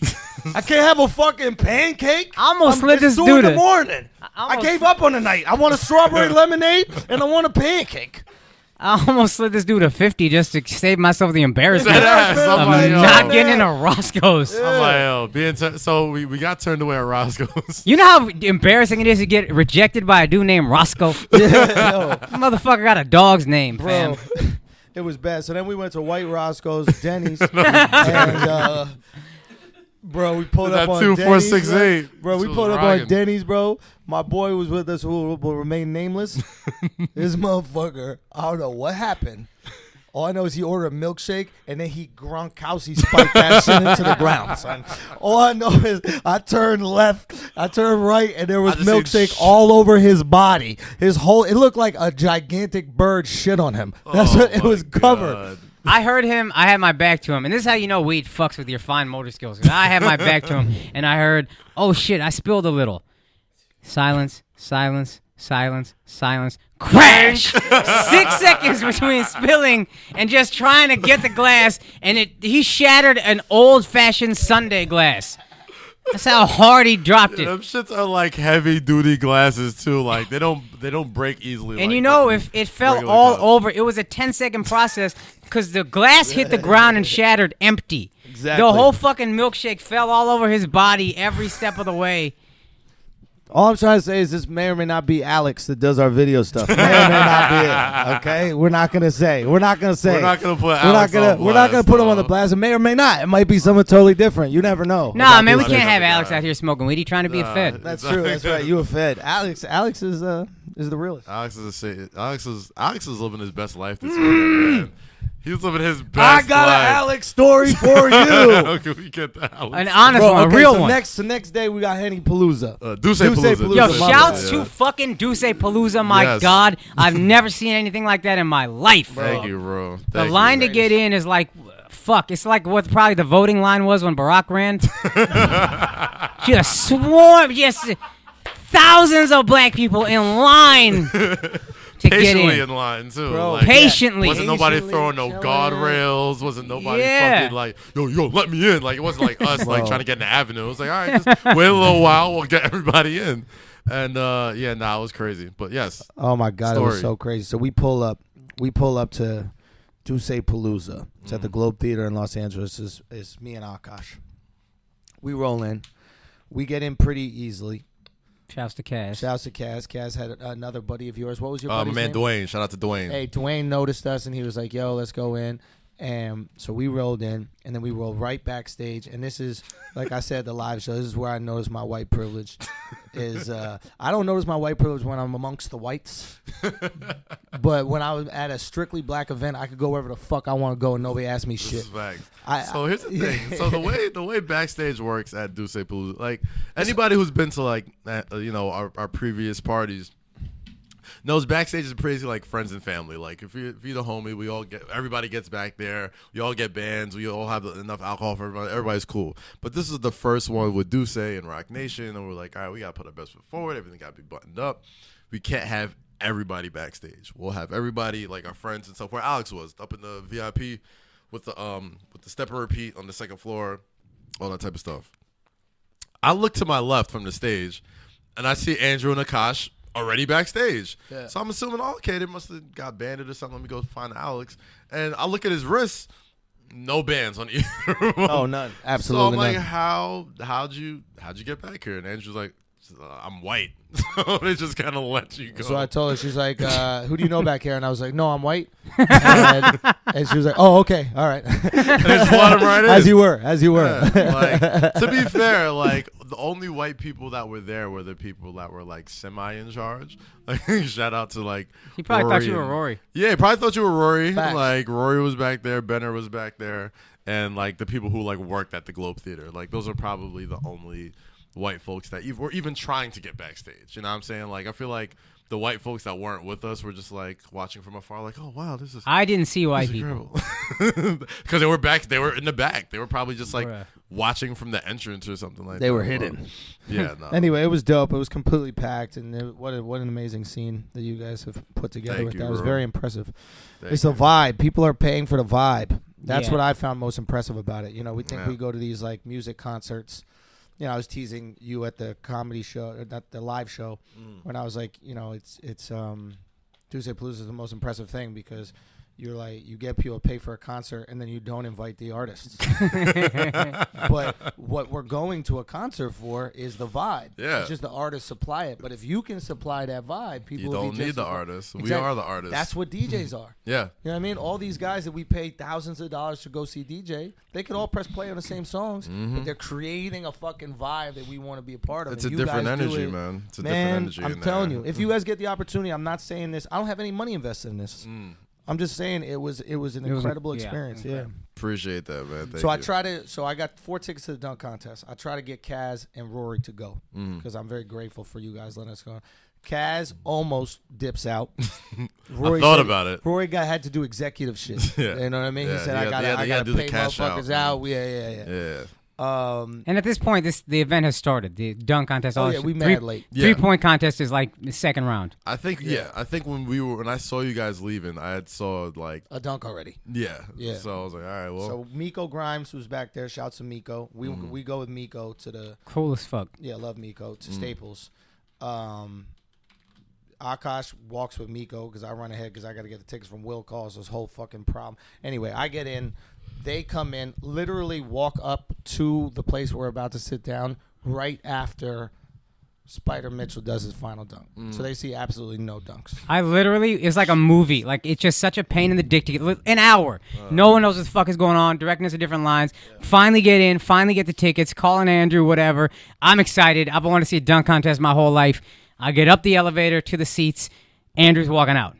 I can't have a fucking pancake. I almost slid it's this 2 in dude the a- morning. I almost- gave up on the night. I want a strawberry lemonade and I want a pancake. I almost slid this dude a 50 just to save myself the embarrassment That ass. of I'm like, yo. not getting into Roscoe's. I'm like, yo, so we got turned away at Roscoe's. You know how embarrassing it is to get rejected by a dude named Roscoe? Yo, Motherfucker got a dog's name, bro. fam. It was bad. So then we went to White Roscoe's, Denny's, and bro, we pulled That up on 2468. Denny's, bro. We She was pulled up rocking. on Denny's, bro. My boy was with us who will remain nameless. This motherfucker, I don't know what happened. All I know is he ordered a milkshake and then he Gronkowski spiked that shit into the ground, son. All I know is I turned left, I turned right, and there was I just seen milkshake all over his body. His whole, it looked like a gigantic bird shit on him. That's what it my was covered. God. I heard him. I had my back to him. And this is how you know weed fucks with your fine motor skills. 'Cause I had my back to him, and I heard, oh, shit, I spilled a little. Silence, silence, silence, silence. Crash! 6 seconds between spilling and just trying to get the glass, and he shattered an old-fashioned Sunday glass. That's how hard he dropped it. Them shits are like heavy duty glasses too. Like they don't break easily. And like you know, fucking if it fell regular all cups. over, it was a 10-second process because the glass hit the ground and shattered empty. Exactly. The whole fucking milkshake fell all over his body every step of the way. All I'm trying to say is this may or may not be Alex that does our video stuff. May or may not be it. Okay, we're not gonna say. We're not gonna say. We're not gonna put. We're Alex not gonna. on We're not gonna blast, put him on the though. blast. It may or may not. It might be someone totally different. You never know. Nah, about man, we these can't things. have Alex out here smoking weed. He trying to be a fed. That's true. That's right. You a fed. Alex is the realest. Alex is living his best life this weekend, man. He's living his best I got life. an Alex story for you. How can we get the Alex? An honest Bro, one, a okay, real so one. Next day we got Hennypalooza. Duce Duce Palooza. Palooza. Yo, my shouts bad. to fucking Duce Palooza. My Yes. God, I've never seen anything like that in my life. Thank you, bro. The Thank line you. to get in is like, fuck. It's like what probably the voting line was when Barack ran. Just swarm, just thousands of black people in line to get Patiently in. in line too. Bro, Like, Patiently. wasn't nobody Patiently throwing no chilling. guardrails. Wasn't nobody Yeah. fucking like, yo, let me in. Like it wasn't like us like Bro. trying to get in the avenue. It was like, all right, just wait a little while, we'll get everybody in. And it was crazy. But yes, Oh my God, it was Story. so crazy. So we pull up to Duce Palooza. It's at the Globe Theater in Los Angeles. It's me and Akaash. We roll in. We get in pretty easily. Shouts to Cash. Shouts to Kaz. Kaz had another buddy of yours. What was your my buddy's man name? Dwayne. Shout out to Dwayne. Hey, Dwayne noticed us and he was like, yo, let's go in. And so we rolled in and then we rolled right backstage. And this is, like I said, the live show. This is where I notice my white privilege. I don't notice my white privilege when I'm amongst the whites. But when I was at a strictly black event, I could go wherever the fuck I want to go and nobody asked me This shit. is facts. I- So here's the thing. So the way backstage works at Duce Palooza, like anybody who's been to like our previous parties knows backstage is pretty like friends and family. Like if you're the homie, everybody gets back there. We all get bands. We all have enough alcohol for everybody. Everybody's cool. But this is the first one with Duce and Rock Nation, and we're like, all right, we gotta put our best foot forward. Everything gotta be buttoned up. We can't have everybody backstage. We'll have everybody like our friends and stuff. Where Alex was up in the VIP with the step and repeat on the second floor, all that type of stuff. I look to my left from the stage, and I see Andrew and Akaash already backstage. Yeah. So I'm assuming, okay, they must have got banded or something. Let me go find Alex. And I look at his wrist, no bands on either one. Oh, none. So Absolutely I'm like, none. how'd you get back here? And Andrew's like, I'm white. So they just kind of let you go. So I told her, she's like, who do you know back here? And I was like, no, I'm white. And she was like, oh, okay, all right. And they just let him right in. As you were. Yeah, like, to be fair, like the only white people that were there were the people that were like semi in charge. Like shout out to like He probably Rory thought you were and- Rory. Yeah, he probably thought you were Rory. Facts. Like Rory was back there, Benner was back there, and like the people who like worked at the Globe Theater. Like those are probably the only white folks that were even trying to get backstage. You know what I'm saying? Like I feel like the white folks that weren't with us were just like watching from afar, like, oh wow, this is. I didn't see white people. Because they were back. They were in the back. They were probably just like Bruh. watching from the entrance or something like that. They were hidden. Yeah, no. Anyway, it was dope. It was completely packed, and what an amazing scene that you guys have put together Thank with you, that. It was bro. very impressive. Thank It's the you. vibe. People are paying for the vibe. That's Yeah. what I found most impressive about it. You know, we think Yeah. we go to these like music concerts. You know, I was teasing you at the comedy show, or not the live show, when I was like, you know, it's Duce Palooza is the most impressive thing because you're like, you get people to pay for a concert and then you don't invite the artists. But what we're going to a concert for is the vibe. Yeah. It's just the artists supply it. But if you can supply that vibe, people You will don't be need just the as- artists. We Exactly. are the artists. That's what DJs are. Yeah. You know what I mean? All these guys that we pay thousands of dollars to go see DJ, they could all press play on the same songs, but they're creating a fucking vibe that we want to be a part of. It's a and you different guys do energy, it. man. It's a Man, different energy. I'm in telling there. you, if you guys get the opportunity, I'm not saying this. I don't have any money invested in this. I'm just saying it was an It was incredible yeah, experience. incredible. Appreciate that, man. Thank So you. I got 4 tickets to the dunk contest. I try to get Kaz and Rory to go because I'm very grateful for you guys letting us go. Kaz almost dips out. Rory thought said- about it. Rory had to do executive shit. Yeah. You know what I mean? Yeah, he said, you I gotta gotta do the pay cash out. motherfuckers out. Yeah. Yeah. And at this point, the event has started. The dunk contest. Oh yeah, we mad late. 3-point contest is like the second round. I think I think when I saw you guys leaving, I had saw like a dunk already. Yeah. Yeah. So I was like, all right, well. So Miko Grimes was back there. Shouts to Miko. We go with Miko to the cool as fuck. Yeah, love Miko to Staples. Akaash walks with Miko because I run ahead because I got to get the tickets from Will Calls. This whole fucking problem. Anyway, I get in. They come in, literally walk up to the place we're about to sit down right after Spider Mitchell does his final dunk. So they see absolutely no dunks. It's like a movie. Like, it's just such a pain in the dick to get an hour. No one knows what the fuck is going on. Directing us to different lines. Yeah. Finally get in. Finally get the tickets. Calling Andrew, whatever. I'm excited. I've wanted to see a dunk contest my whole life. I get up the elevator to the seats. Andrew's walking out.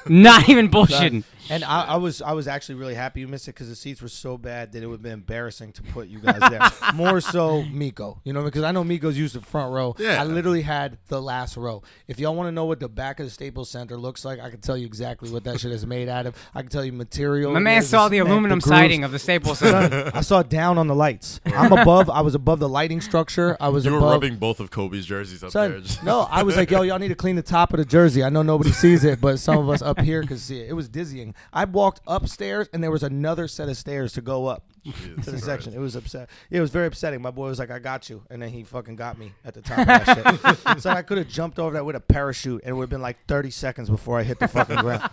Not even bullshitting. And I was actually really happy you missed it because the seats were so bad that it would have been embarrassing to put you guys there. More so Miko, because I know Miko's used the front row. Yeah. I literally had the last row. If y'all want to know what the back of the Staples Center looks like, I can tell you exactly what that shit is made out of. I can tell you material. My man saw the aluminum siding of the Staples Center. I saw it down on the lights. I was above the lighting structure. You were rubbing both of Kobe's jerseys up there. No, I was like, yo, y'all need to clean the top of the jersey. I know nobody sees it, but some of us up here can see it. It was dizzying. I walked upstairs, and there was another set of stairs to go up to the section. It was upset. It was very upsetting. My boy was like, I got you. And then he fucking got me at the top of that shit. So I could have jumped over that with a parachute, and it would have been like 30 seconds before I hit the fucking ground.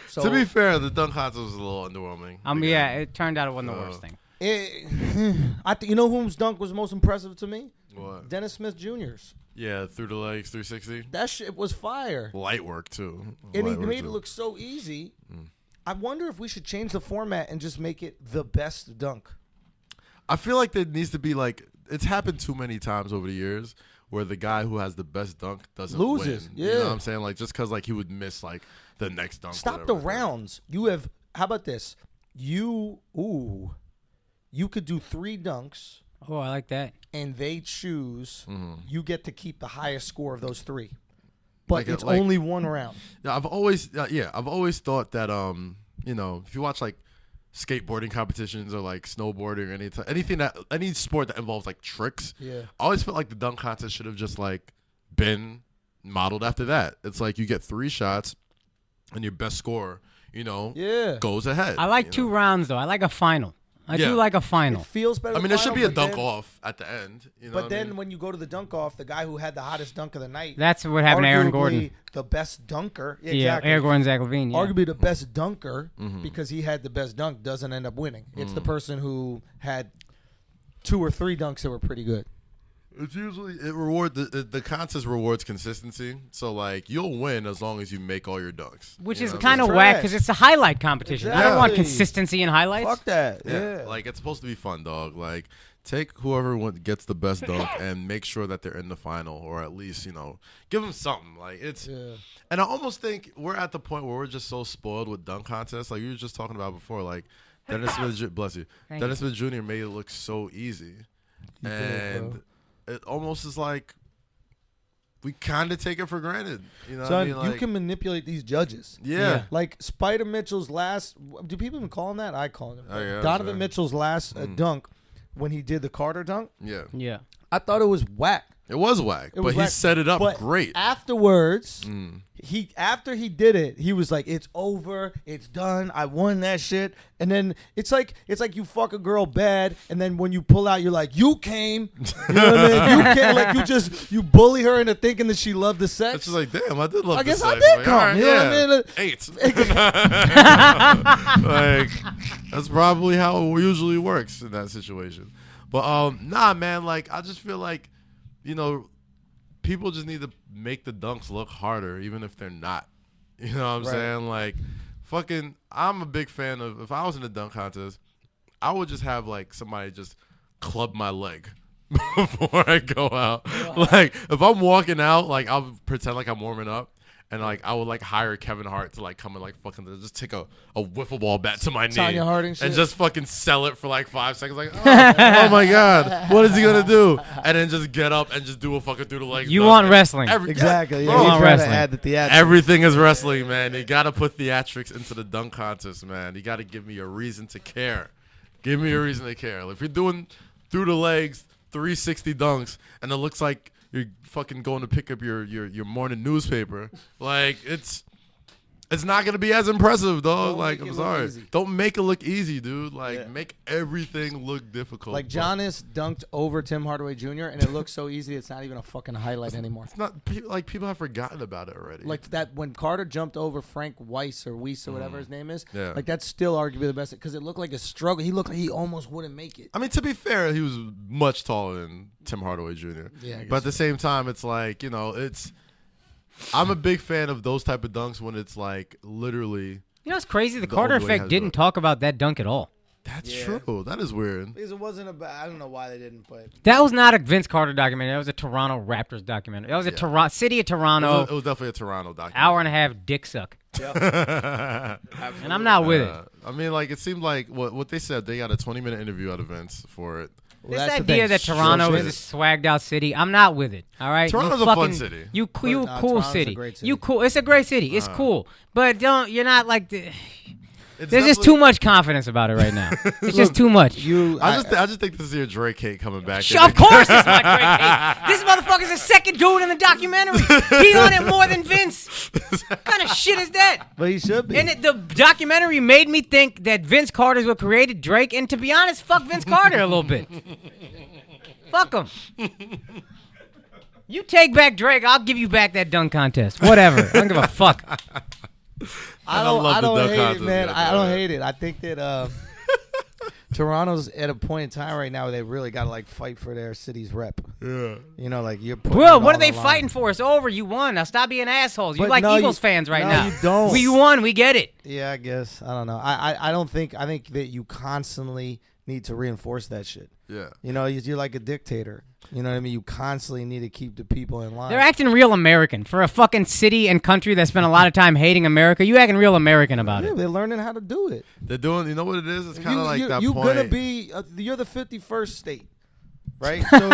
So, to be fair, the dunk contest was a little underwhelming. Yeah, it turned out it wasn't the worst thing. You know whose dunk was most impressive to me? What? Dennis Smith Jr.'s. Yeah, through the legs, 360. That shit was fire. Light work, too. And he made it look so easy. I wonder if we should change the format and just make it the best dunk. I feel like there needs to be it's happened too many times over the years where the guy who has the best dunk doesn't loses. win. Yeah. You know what I'm saying? Just because he would miss the next dunk. Stop the rounds. How about this? You could do 3 dunks. Oh, I like that. And they choose. You get to keep the highest score of those 3. But it's only 1 round. Yeah, I've always thought that if you watch skateboarding competitions or snowboarding or any sport that involves tricks, I always felt like the dunk contest should have just been modeled after that. It's you get 3 shots and your best score, goes ahead. I like 2 rounds though. I like a final. I do like a final. It feels better. I mean, there should be a dunk off at the end. But then when you go to the dunk off, the guy who had the hottest dunk of the night. That's what happened to Aaron Gordon. The best dunker. Yeah, Aaron Gordon, Zach LaVine. Yeah. Arguably the best dunker because he had the best dunk doesn't end up winning. It's the person who had 2 or 3 dunks that were pretty good. It's usually the contest rewards consistency. So you'll win as long as you make all your dunks, which is kind of whack because it's a highlight competition. Exactly. I don't want consistency in highlights. Fuck that. Yeah. It's supposed to be fun, dog. Take whoever gets the best dunk and make sure that they're in the final, or at least give them something. And I almost think we're at the point where we're just so spoiled with dunk contests. You were just talking about before, Dennis Smith. Bless you. Dennis Smith Jr. made it look so easy, and it almost is we kind of take it for granted. You know Son, what I mean? you can manipulate these judges. Yeah. Spider Mitchell's last, do people even call him that? I call him. Oh, yeah, Donovan Mitchell's last dunk when he did the Carter dunk. Yeah. I thought it was whack. It was whack, but he set it up great. Afterwards, after he did it, he was like, "It's over, it's done. I won that shit." And then it's like you fuck a girl bad, and then when you pull out, you're like, "You came." You know what I mean? You can't you bully her into thinking that she loved the sex. It's just damn, I did love. I the guess sex. I did come. Right, you know what I mean? 8. That's probably how it usually works in that situation. But nah, man. I just feel people just need to make the dunks look harder, even if they're not. You know what I'm saying? I'm a big fan of, if I was in a dunk contest, I would just have, somebody just club my leg before I go out. If I'm walking out, I'll pretend I'm warming up. And I would hire Kevin Hart to come and fucking just take a wiffle ball bat to my knee and just fucking sell it for 5 seconds. Oh my god, what is he gonna do? And then just get up and just do a fucking through the legs. You want wrestling? Exactly. Yeah, you want wrestling. Add the theatrics. Everything is wrestling, man. You gotta put theatrics into the dunk contest, man. You gotta give me a reason to care. Give me a reason to care. If you're doing through the legs 360 dunks and it looks like you're fucking going to pick up your morning newspaper, like it's not gonna be as impressive, dog. Like, I'm sorry. Don't make it look easy, dude. Like, make everything look difficult. Like, Giannis dunked over Tim Hardaway Jr. and it looks so easy it's not even a fucking highlight anymore. It's not like people have forgotten about it already. Like that when Carter jumped over Frank Weiss or whatever his name is. Yeah. Like, that's still arguably the best because it looked like a struggle. He looked like he almost wouldn't make it. I mean, to be fair, he was much taller than Tim Hardaway Jr. Yeah, I guess but at the same time, it's like, I'm a big fan of those type of dunks when it's like literally. You know what's crazy? The The Carter only way effect has didn't it. talk about that dunk at all. That's true. That is weird. Because it wasn't about. I don't know why they didn't put. That was not a Vince Carter documentary. That was a Toronto Raptors documentary. That was a City of Toronto. It was definitely a Toronto documentary. Hour and a half dick suck. And I'm not with it. I mean, like, it seemed like what they said. They got a 20-minute interview out of Vince for it. Well, This that's the idea thing. that Toronto is a swagged out city, I'm not with it. All right, Toronto's You a fun fucking- city. You But, cool Toronto's a city. great city. You cool. It's a great city. It's cool, but you're not like. It's There's just definitely- too much confidence about it right now. It's just too much. I just think this is your Drake hate coming back. Of course, it's my Drake hate. This motherfucker's the second dude in the documentary. He on it more than Vince. What kind of shit is that? But he should be. And the documentary made me think that Vince Carter's what created Drake. And to be honest, fuck Vince Carter a little bit. Fuck him. You take back Drake, I'll give you back that dunk contest. Whatever. I don't give a fuck. I love the don't dunk hate contest, it, man. yeah, I don't yeah. hate it. I think that Toronto's at a point in time right now where they really got to like fight for their city's rep. Yeah. You know, like you're putting Bro, it what on are they the line. fighting for? It's over. You won. Now stop being assholes. You But like no, Eagles you- fans right no, now. you don't. We won. We get it. Yeah, I guess. I don't know. I think that you constantly need to reinforce that shit. Yeah. You know, you're like a dictator. You know what I mean? You constantly need to keep the people in line. They're acting real American. For a fucking city and country that spent a lot of time hating America, you acting real American about yeah, it. they're learning how to do it. They're doing. You know what it is? It's kind of like that you're point. gonna be. You're the 51st state, right? So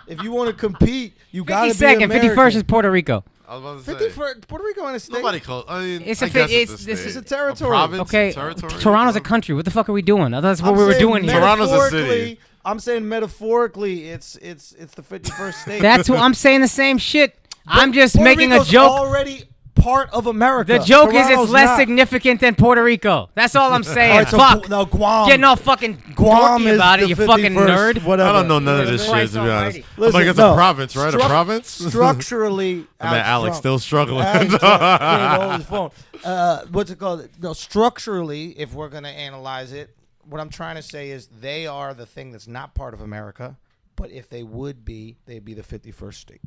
if you wanna compete, you gotta be 52nd, American. 51st is Puerto Rico. I was about to say. 51st, Puerto Rico in a state. Nobody called. I mean, It's I a guess it's- it's a this state. is a territory. province, Okay, territory. Toronto's a country. What the fuck are we doing? That's what I'm we were saying doing here. Toronto's a city. metaphorically- I'm saying metaphorically, it's the 51st state. That's what I'm saying. The same shit. I'm just Puerto making Rico's a joke. already part of America. The joke is Toronto's it's less not. significant than Puerto Rico. That's all I'm saying. All right, so Fuck. no, Guam. Getting all fucking Guam dorky is about the it, you fucking 51st, nerd. Whatever. I don't know none of this shit, Christ to be honest. almighty. I'm like, it's no. a province, right? A province? Structurally, I mean, Alex still struggling. Alex can't hold his phone. What's it called? No, structurally, if we're gonna analyze it, what I'm trying to say is they are the thing that's not part of America. But if they would be, they'd be the 51st state.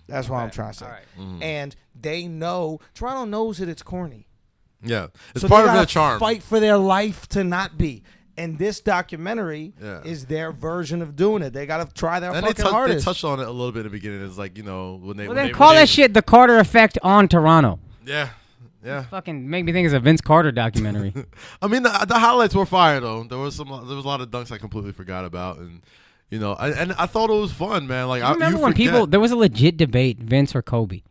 That's what I'm trying to say. All right. And they know, Toronto knows that it's corny. Yeah, it's So part they of their gotta charm. Fight for their life to not be. And this documentary Yeah. is their version of doing it. They got to try their And fucking they hardest. touched on it a little bit in the beginning. It's like, when they Well, when then they, call when that they- shit the Carter effect on Toronto. Yeah, yeah. Fucking make me think it's a Vince Carter documentary. I mean, the highlights were fire though. There was a lot of dunks I completely forgot about, and I thought it was fun, man. Like I remember you when forget. there was a legit debate, Vince or Kobe.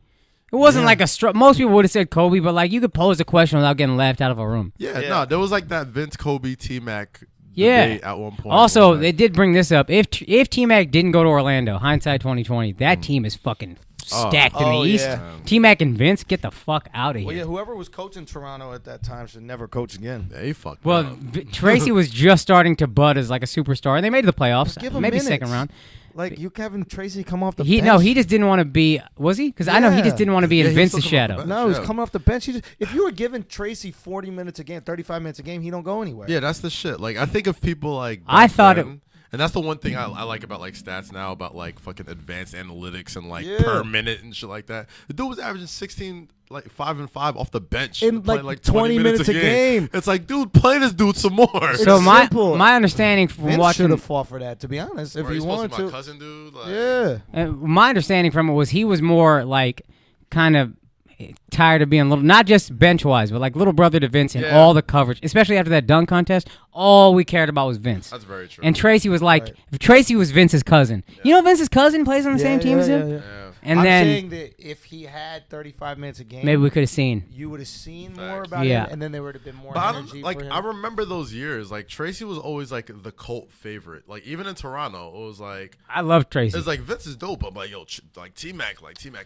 It wasn't like most people would have said Kobe, but like you could pose a question without getting laughed out of a room. Yeah, no, there was like that Vince Kobe T Mac Yeah. debate at one point. Also, It was they like- did bring this up. If T-Mac didn't go to Orlando, hindsight 2020, that team is fucking stacked in the Oh, East. yeah. T-Mac and Vince, get the fuck out of here. Well, yeah, whoever was coaching Toronto at that time should never coach again. They fucked Well, up. Tracy was just starting to bud as like a superstar, and they made the playoffs, Give him maybe minutes. second round. Like you, Kevin Tracy, come off the He bench. just didn't want to be. Was he? Because I know he just Yeah. didn't want to be Yeah, in he was Vince's still coming off the shadow. bench. No, he's Yeah. coming off the bench. If you were giving Tracy 40 minutes a game, 35 minutes a game, he don't go anywhere. Yeah, that's the shit. Like, I think of people like I back thought then, and that's the one thing I like about like stats now, about like fucking advanced analytics and like Yeah. per minute and shit like that. The dude was averaging 16, like 5 and 5 off the bench In, playing, like, 20 minutes a game. It's like, dude, play this dude some more. So It's my simple. my understanding from Vince should watching have fought for that, to be honest, if Or he he's supposed wanted to be my to. cousin, dude. Like, Yeah. my understanding from it was he was more like kind of tired of being little, not just bench wise, but like little brother to Vince and Yeah. all the coverage, especially after that dunk contest. All we cared about was Vince. that's very true. And Tracy was like, Right. if Tracy was Vince's cousin. You know Vince's cousin plays on the same team as him? yeah. And I'm then saying that if he had 35 minutes a game, maybe we could have seen. you would have seen more Facts. about Yeah. him, and then there would have been more But I energy don't like. for him. I remember those years. Like Tracy was always like the cult favorite. Like even in Toronto, it was like I love Tracy. it's like Vince is dope. I'm like yo, like T Mac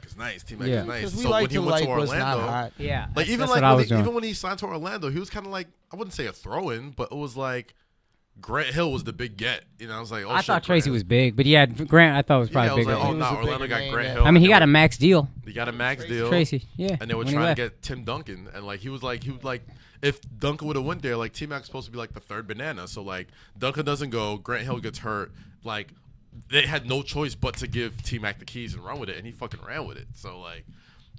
is nice. T Mac Yeah. is nice. Because we So like when he to went like to was not Orlando, hot. Yeah. like even that's like what I when was doing. even when he signed to Orlando, he was kind of like I wouldn't say a throw-in, but it was like Grant Hill was the big get. You know, I was like, oh, I shit, thought Tracy Grant. was big, but yeah, Grant I thought was Yeah, I probably was like, bigger. oh He no, was a Orlando bigger got name Grant than- Hill. I mean, he and got they a max deal. He got a max deal. Tracy, yeah. And they were when he trying to left. get Tim Duncan, and like he was like if Duncan would have went there, like T Mac's supposed to be like the third banana. So like Duncan doesn't go, Grant Hill gets hurt, like they had no choice but to give T Mac the keys and run with it, and he fucking ran with it. So like,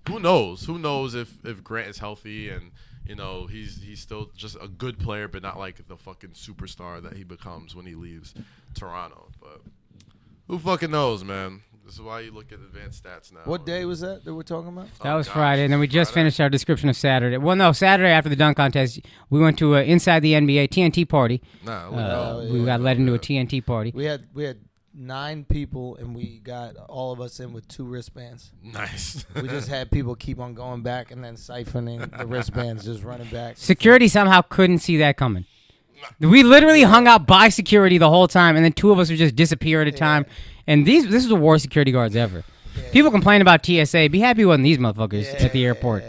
who knows? Who knows if Grant is healthy and you know he's still just a good player, but not like the fucking superstar that he becomes when he leaves Toronto. But who fucking knows, man? This is why you look at advanced stats now. What day was that we're talking about? That was gosh, Friday, and then we just Friday. finished our description of Saturday. Well, no, Saturday after the dunk contest, we went to inside the NBA TNT party. Nah, We got led into a TNT party. We had 9 people, and we got all of us in with 2 wristbands. nice. We just had people keep on going back and then siphoning the wristbands, just running back. Security somehow couldn't see that coming. We literally hung out by security the whole time, and then 2 of us would just disappear at a time. And this is the worst security guards ever. People complain about TSA. Be happy it wasn't these motherfuckers at the airport.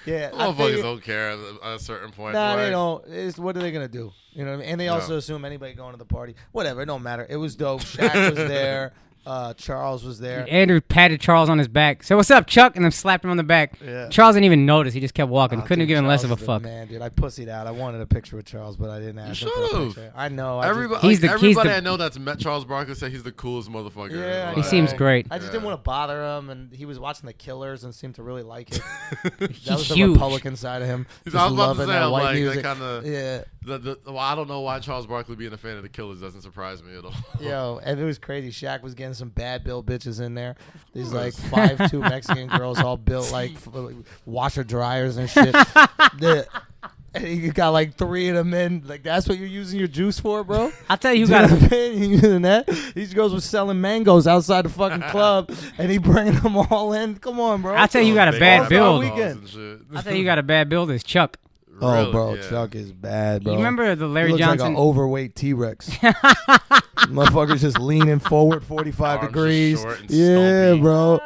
Yeah, Motherfuckers don't care at a certain point. Nah, like, they don't. What are they gonna do? You know what I mean? And they also assume anybody going to the party, whatever. It don't matter. It was dope. Shaq was there. Charles was there. Andrew patted Charles on his back. Said, "What's up, Chuck?" And then slapped him on the back. Yeah. Charles didn't even notice. He just kept walking. Oh, Couldn't have dude, given less Charles of a is fuck. Man, dude, I pussied out. I wanted a picture with Charles, but I didn't ask him for a should've. picture. I know. Everybody, He's everybody the- I know that's met Charles Barkley said he's the coolest motherfucker. Yeah, He Like, seems great. I just didn't want to bother him, and he was watching The Killers and seemed to really like it. He's That was the huge. Republican side of him. I Just was about to loving say, that I'm white like, music. that kind of. Yeah. Well, I don't know why Charles Barkley being a fan of the Killers doesn't surprise me at all. Yo, and it was crazy. Shaq was getting some bad built bitches in there. These like 5'2" Mexican girls, all built like washer dryers and shit. And you got like 3 of them in. Like that's what you're using your juice for, bro. I'll tell you who You know got what I mean? You using that? These girls were selling mangoes outside the fucking club, and he bringing them all in. Come on, bro. I'll tell you who got a Big bad Allstar build. Weekend. and shit. I'll tell you who got a bad build is Chuck. Oh, Really? bro, Yeah. Chuck is bad, bro. You remember the He Larry looks Johnson? like an overweight T-Rex. Motherfucker's just leaning forward 45 Arms just degrees. short and Yeah, stumpy. bro.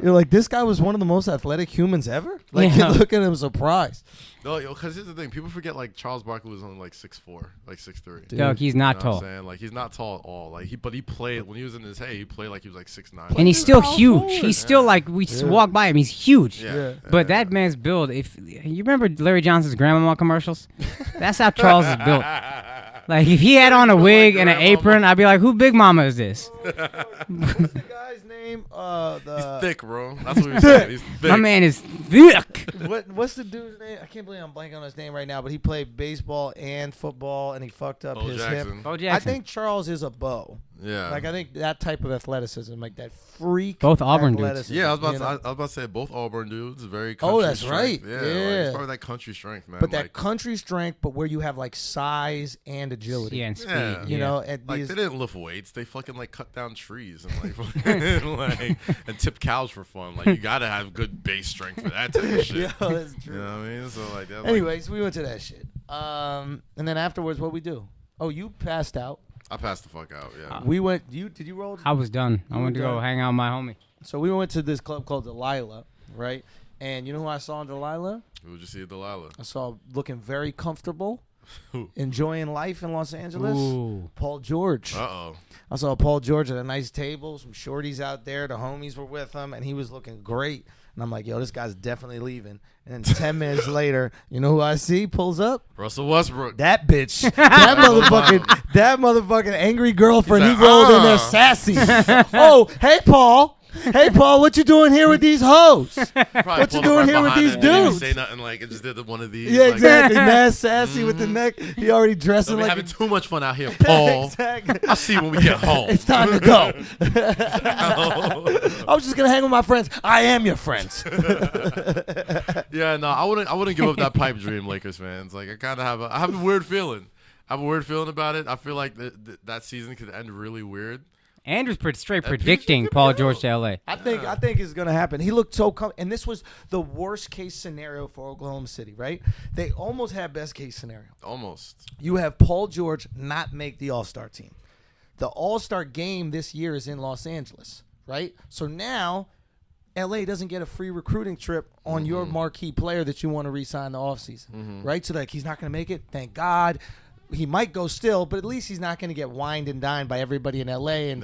You're like, this guy was one of the most athletic humans ever? Like, Yeah. you look at him surprised. No, because here's the thing. People forget like Charles Barkley was only like 6'4", like 6'3". Dude. Yo, he's not You know what tall. I'm saying? Like he's not tall at all. Like he played when he was in his hay. He played like he was like 6'9". And he's still power huge. forward. He's still like, we Yeah. walk by him, he's huge. Yeah. But that man's build, if you remember Larry Johnson's grandmama commercials, that's how Charles is built. Like if he had on a wig and an grandmama. apron, I'd be like, "Who Big Mama is this?" What's the guy's name? He's thick, bro. That's what he said. He's thick. My man is thick. What's the dude's name? I can't believe I'm blanking on his name right now, but he played baseball and football, and he fucked up Bo his Jackson. hip. Bo I Jackson. think Charles is a Bo. Yeah. Like I think that type of athleticism, like that freak. Both Auburn dudes. athleticism, Yeah, I was about you to. know? I was about to say both Auburn dudes. Very. Oh, Country that's strength. right. Yeah, Yeah. Like, it's probably that country strength, man. But that like, country strength, but where you have like size and agility. Yeah, and speed. Yeah. You know, and like these, they didn't lift weights. They fucking like cut down trees and fucking, like and tip cows for fun. Like you gotta have good base strength for that type of shit. yeah, that's You true. know what I mean? So like that. Anyways, we went to that shit. And then afterwards, what we do? Oh, you passed out. I passed the fuck out. Yeah. We went. Did you roll? I was done. I You went to were go done? hang out with my homie. So we went to this club called Delilah, right? And you know who I saw in Delilah? Who would you see at Delilah? I saw looking very comfortable, Who? enjoying life in Los Angeles. Ooh. Paul George. Uh-oh. I saw Paul George at a nice table, some shorties out there. The homies were with him, and he was looking great. And I'm like, yo, this guy's definitely leaving. And then 10 minutes later, you know who I see pulls up? Russell Westbrook. That bitch. that motherfucking angry girlfriend. He's He like, rolled in there sassy. Oh, hey, Paul. Hey, Paul, what you doing here with these hoes? Probably What you pulled doing up here with behind these it and didn't even dudes? say nothing. Like it just did one of these. Yeah, like, exactly. Mad sassy with the neck. He already dressing Don't be like having a too much fun out here, Paul. Exactly. I'll see you when we get home. It's time to go. I was just gonna hang with my friends. I am your friends. Yeah, no, I wouldn't give up that pipe dream, Lakers fans. Like I kind of have a weird feeling. I have a weird feeling about it. I feel like that season could end really weird. Andrew's straight That predicting picture could Paul be George out. to L.A. I think it's gonna happen. He looked so and this was the worst case scenario for Oklahoma City, right? They almost had best case scenario. Almost. You have Paul George not make the All-Star team. The All-Star game this year is in Los Angeles, right? So now LA doesn't get a free recruiting trip on your marquee player that you want to re-sign the offseason, right? So like he's not going to make it. Thank God. He might go still, but at least he's not going to get wined and dined by everybody in LA and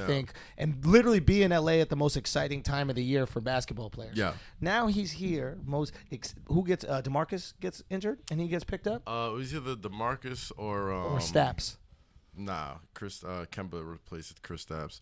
and literally be in LA at the most exciting time of the year for basketball players. Yeah. Now he's here. Who gets DeMarcus gets injured and he gets picked up? It was either DeMarcus or Stapps. Nah, Chris Kemba replaced Chris Stapps.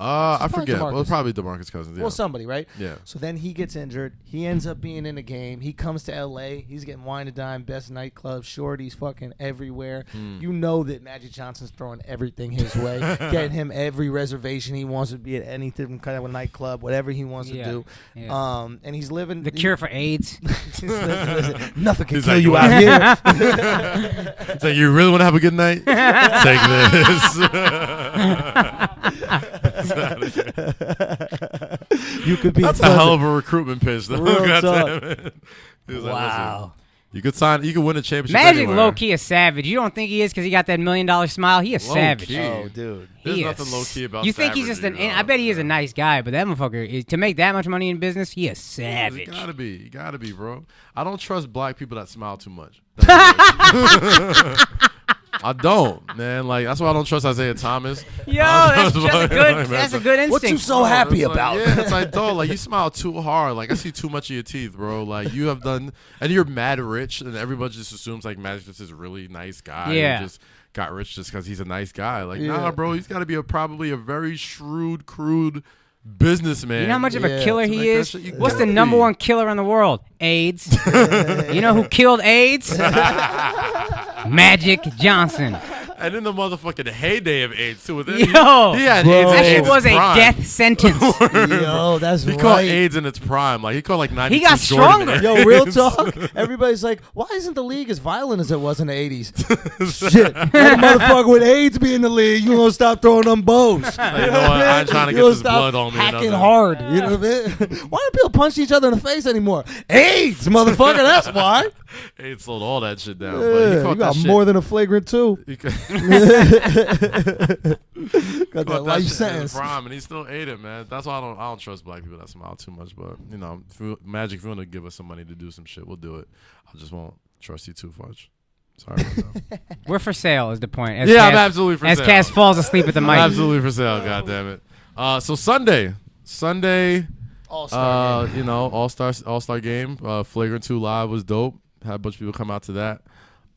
I forget. DeMarcus. Well, probably DeMarcus Cousins. Yeah. Well, somebody, right? Yeah. So then he gets injured. He ends up being in a game. He comes to L.A. He's getting wine and dime, best nightclub, shorties fucking everywhere. You know that Magic Johnson's throwing everything his way, getting him every reservation he wants to be at any different kind of a nightclub, whatever he wants to do. Yeah. And he's living The cure for AIDS. listen, nothing can He's kill like, you "You out here. It's like, you really want to have a good night? Take this. You could be. That's a hell of a recruitment pitch, though. Real God talk. damn it. He was like, Wow. listen, you could sign. You could win a championship. Magic anywhere. low key a savage. You don't think he is because he got that $1 million smile? He a savage. Key. Oh, dude. There's He nothing is- low key about. You think he's just savagery, I bet he is a nice guy, but that motherfucker is to make that much money in business. He a savage. You gotta be. You gotta be, bro. I don't trust black people that smile too much. I don't, man. Like that's why I don't trust Isaiah Thomas. Yo, that's just a good. Like, That's a good instinct. What you so happy It's like, about? yeah, it's like, dog, like you smile too hard. Like I see too much of your teeth, bro. Like you have done, and you're mad rich, and everybody just assumes like Magic's just this really nice guy. Yeah. Who just got rich just because he's a nice guy. Like Yeah. nah, bro. He's got to be probably a very shrewd, crude businessman. You know how much of a Yeah. killer To he make that is? shit, you What's the gotta number be. one killer in the world? AIDS. You know who killed AIDS? Magic Johnson. And in the motherfucking heyday of AIDS too. Yo, he had bro. AIDS. That in shit AIDS' was a prime. death sentence. Yo, that's He right. caught AIDS in its prime. Like he caught like 92 He got Jordan stronger. Yo, AIDS. real talk. Everybody's like, why isn't the league as violent as it was in the 80s? Shit. Let a motherfucker with AIDS be in the league. You gonna stop throwing them bows. Like, you know what? I ain't trying to You get gonna this stop blood on me. or hacking nothing. hard. You know what I mean? Why do people punch each other in the face anymore? AIDS, motherfucker. That's why. AIDS slowed all that shit down. Yeah, but he you caught got that shit. more than a flagrant 2. He caught Got that that life shit in his sentence. prime, and he still ate it, man. That's why I don't trust black people that smile too much. But you know, Magic, if you want to give us some money to do some shit, we'll do it. I just won't trust you too much. Sorry about that. We're for sale is the point. As Yeah, I'm Cass- absolutely for as sale. Cass falls asleep at the I'm mic. absolutely for sale. God damn it. So Sunday. All-star game. You know, All-Star game. Flagrant 2 live was dope. Had a bunch of people come out to that.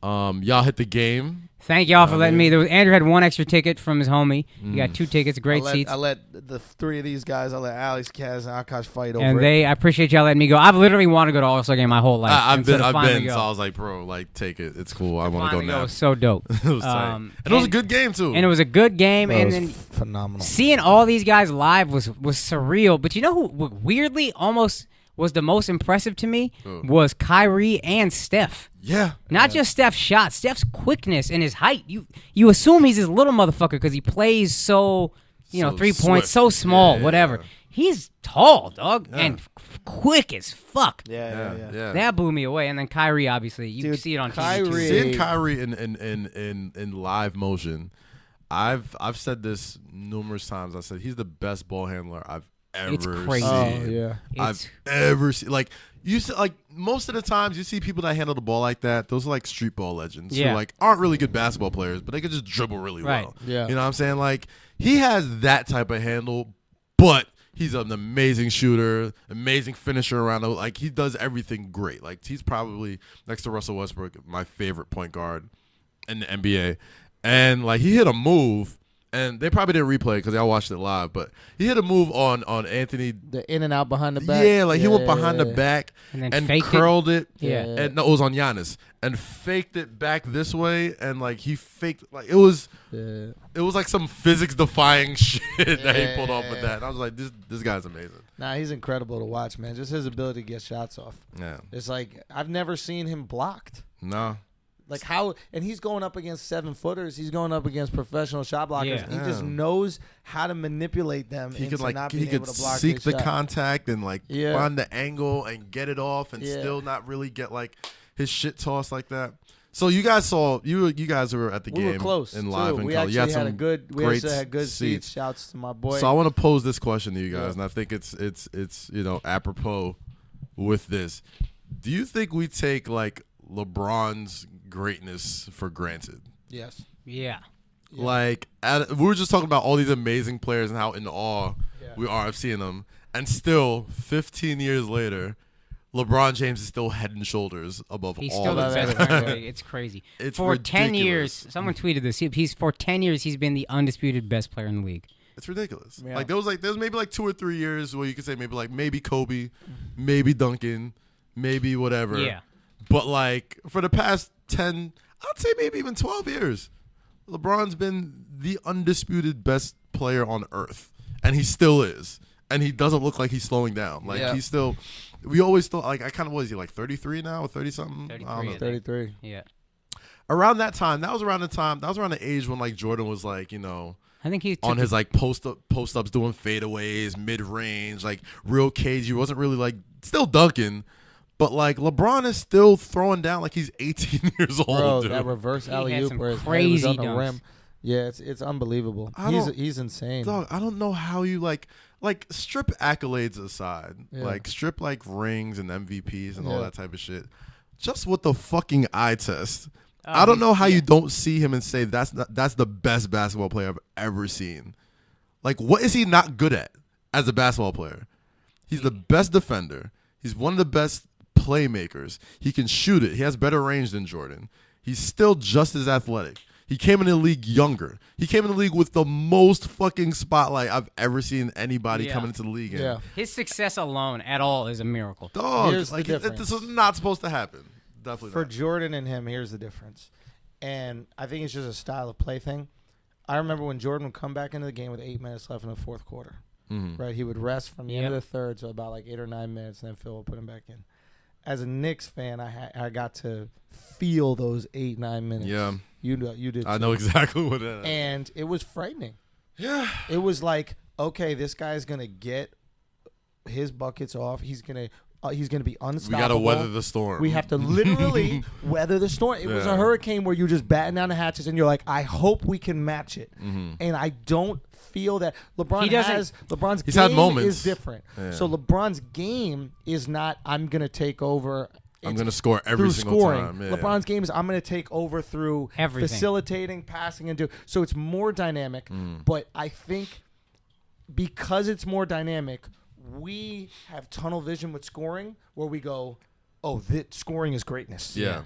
Y'all hit the game. Thank y'all for letting me. Andrew had one extra ticket from his homie. He got 2 tickets, great seats. I let the 3 of these guys, I let Alex, Kaz, and Akaash fight over it. I appreciate y'all letting me go. I've literally wanted to go to All-Star game my whole life. I've And so been, to I've finally been. go- So I was like, bro, like, take it. It's cool. I want to go finally now. It was so dope. It was tight. And it was a good game too. And it was a good game. Bro, it and was then phenomenal. seeing all these guys live was surreal. But you know who weirdly almost was the most impressive to me Who? was Kyrie and Steph. Yeah. Not just Steph's shot, Steph's quickness and his height. You assume he's this little motherfucker because he plays so, So 3 points, swift. so small, Yeah, whatever. yeah. He's tall, dog, Yeah. and quick as fuck. Yeah. That blew me away. And then Kyrie, obviously, you Dude, see it on Kyrie- TV. Seeing Kyrie in live motion, I've said this numerous times. I said he's the best ball handler I've It's ever crazy. seen. Oh, yeah. I've ever seen. Like you see, like most of the times you see people that handle the ball like that. Those are like street ball legends Yeah. who like aren't really good basketball players, but they can just dribble really Right. well. Yeah. You know what I'm saying? Like he has that type of handle, but he's an amazing shooter, amazing finisher around. Like he does everything great. Like he's probably next to Russell Westbrook, my favorite point guard in the NBA. And like he hit a move. And they probably didn't replay it because I watched it live, but he hit a move on Anthony. The in and out behind the back. Yeah, like he went Yeah, behind yeah, the yeah. back And then and faked it. curled it. Yeah. And no, it was on Giannis and faked it back this way, and like he faked like it was like some physics defying shit that he pulled off with that. And I was like, this guy's amazing. Nah, he's incredible to watch, man. Just his ability to get shots off. Yeah, It's like I've never seen him blocked. no, Like how, and he's going up against 7-footers. He's going up against professional shot blockers. Yeah. He just knows how to manipulate them. He into could not he being could able to block seek his the shot. contact and like find the angle and get it off and still not really get like his shit tossed like that. So you guys saw you guys were at the game. We were close in live and we color. actually You had some had a good. We great actually had good seats. seats. Shouts to my boy. So I want to pose this question to you guys, and I think it's apropos with this. Do you think we take like LeBron's greatness for granted? Yes. Yeah. Like we were just talking about all these amazing players and how in awe we are of seeing them, and still 15 years later, LeBron James is still head and shoulders above He's all still the of best them. player in the league. It's crazy. It's for 10 ridiculous. years, someone tweeted this. For 10 years, he's been the undisputed best player in the league. It's ridiculous. Yeah. Like there's maybe like 2 or 3 years where you could say maybe Kobe, maybe Duncan, maybe whatever. Yeah. But like for the past 10, I'd say maybe even 12 years, LeBron's been the undisputed best player on earth, and he still is. And he doesn't look like he's slowing down. Like he's still. We always thought like I kind of was he like 33 now or 30 something. 33. 33. Yeah. Around that time, that was around the age when like Jordan was like I think he's on his like post ups doing fadeaways, mid range, like real cagey. He wasn't really like still dunking, but like LeBron is still throwing down like he's 18 years old. Bro, dude. that reverse had alley oop some where his head crazy was on the dunks. rim. Yeah, it's unbelievable. He's insane. Dog, I don't know how you like strip accolades aside, like strip like rings and MVPs and all that type of shit. Just with the fucking eye test. I don't know how you don't see him and say that's the best basketball player I've ever seen. Like, what is he not good at as a basketball player? He's the best defender. He's one of the best playmakers. He can shoot it. He has better range than Jordan. He's still just as athletic. He came in the league younger. He came in the league with the most fucking spotlight I've ever seen anybody coming into the league in. Yeah. His success alone at all is a miracle. Dog, Here's the like difference. this is not supposed to happen. Definitely For not. Jordan and him, here's the difference. And I think it's just a style of play thing. I remember when Jordan would come back into the game with 8 minutes left in the fourth quarter. Right? He would rest from the end of the third, so about like 8 or 9 minutes, and then Phil would put him back in. As a Knicks fan, I got to feel those 8-9 minutes. Yeah. You did. I too. know exactly what that is. And it was frightening. Yeah. It was like, okay, this guy's gonna get his buckets off. He's gonna be unstoppable. We got to weather the storm. We have to literally weather the storm. It was a hurricane where you're just batting down the hatches and you're like, I hope we can match it. And I don't feel that LeBron's He's game had moments. is different. Yeah. So LeBron's game is not I'm gonna take over. I'm going to score every through single scoring. time. Yeah. LeBron's game is I'm going to take over through Everything. facilitating, passing, and do. So it's more dynamic. But I think because it's more dynamic, we have tunnel vision with scoring where we go, oh, scoring is greatness. Yeah.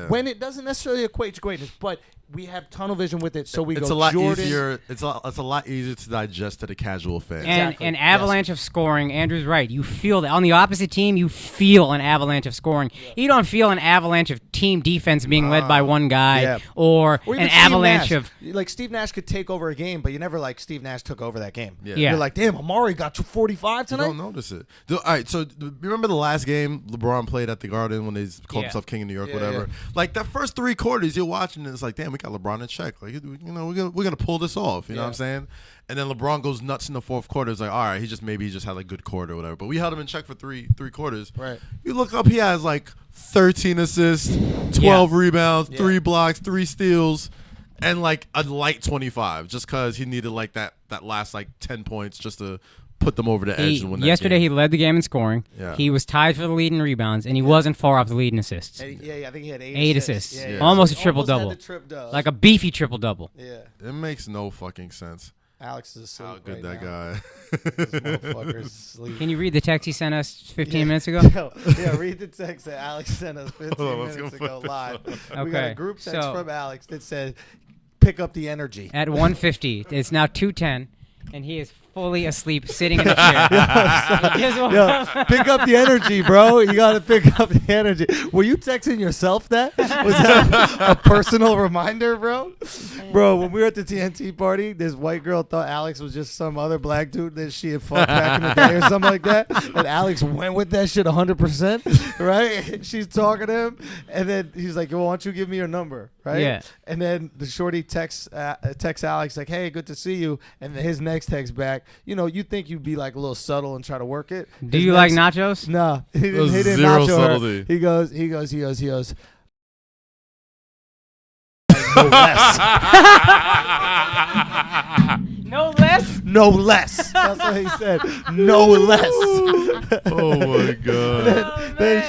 When it doesn't necessarily equate to greatness, but we have tunnel vision with it. So we It's go, a lot Jordan, easier. It's a lot easier to digest to the casual fan. And Exactly. an avalanche of scoring. Andrew's right. You feel that on the opposite team. You feel an avalanche of scoring. You don't feel an avalanche of team defense being led by one guy or even an Steve avalanche Nash. of. Like Steve Nash could take over a game, but you never like Steve Nash took over that game. Yeah. Yeah. You're like, damn, Amari got 45 You tonight. don't notice it. All right, so remember the last game LeBron played at the Garden when they called himself King of New York, whatever. yeah. Like the first 3 quarters, you're watching and it's like, damn, we got LeBron in check. Like, we're gonna pull this off. You know what I'm saying? And then LeBron goes nuts in the fourth quarter. It's like, all right, he just had a good quarter or whatever. But we held him in check for three quarters. Right. You look up, he has like 13 assists, 12 rebounds, 3 blocks, 3 steals, and like a light 25, just because he needed like that last like 10 points just to put them over the edge and win that Yesterday, game. he led the game in scoring. Yeah. He was tied for the lead in rebounds, and he wasn't far off the lead in assists. Yeah, I think he had 8 assists. Yeah. Almost a Almost triple-double. had the trip-double. Like a beefy triple-double. Yeah. It makes no fucking sense. Alex is asleep. How good right that now. guy. This motherfucker's asleep. Can you read the text he sent us 15 minutes ago? Yeah, read the text that Alex sent us 15 Hold on, let's minutes go ago put this live. up. We got a Okay, group text so- from Alex that said, pick up the energy. At 150. It's now 2:10, and he is fully asleep, sitting in a chair. Just woke up. Pick up the energy, bro. You gotta pick up the energy. Were you texting yourself that? Was that a personal reminder, bro? Bro, when we were at the TNT party, this white girl thought Alex was just some other black dude that she had fucked back in the day or something like that. And Alex went with that shit 100%, right? She's talking to him, and then he's like, "Well, why don't you give me your number?" Right? Yeah. And then the shorty texts Alex like, "Hey, good to see you." And then his next text back, you think you'd be like a little subtle and try to work it. Do you like nachos? No, he didn't Zero nacho her. subtlety. He goes. No less. No less? No less. That's what he said. No less. Oh my god. Then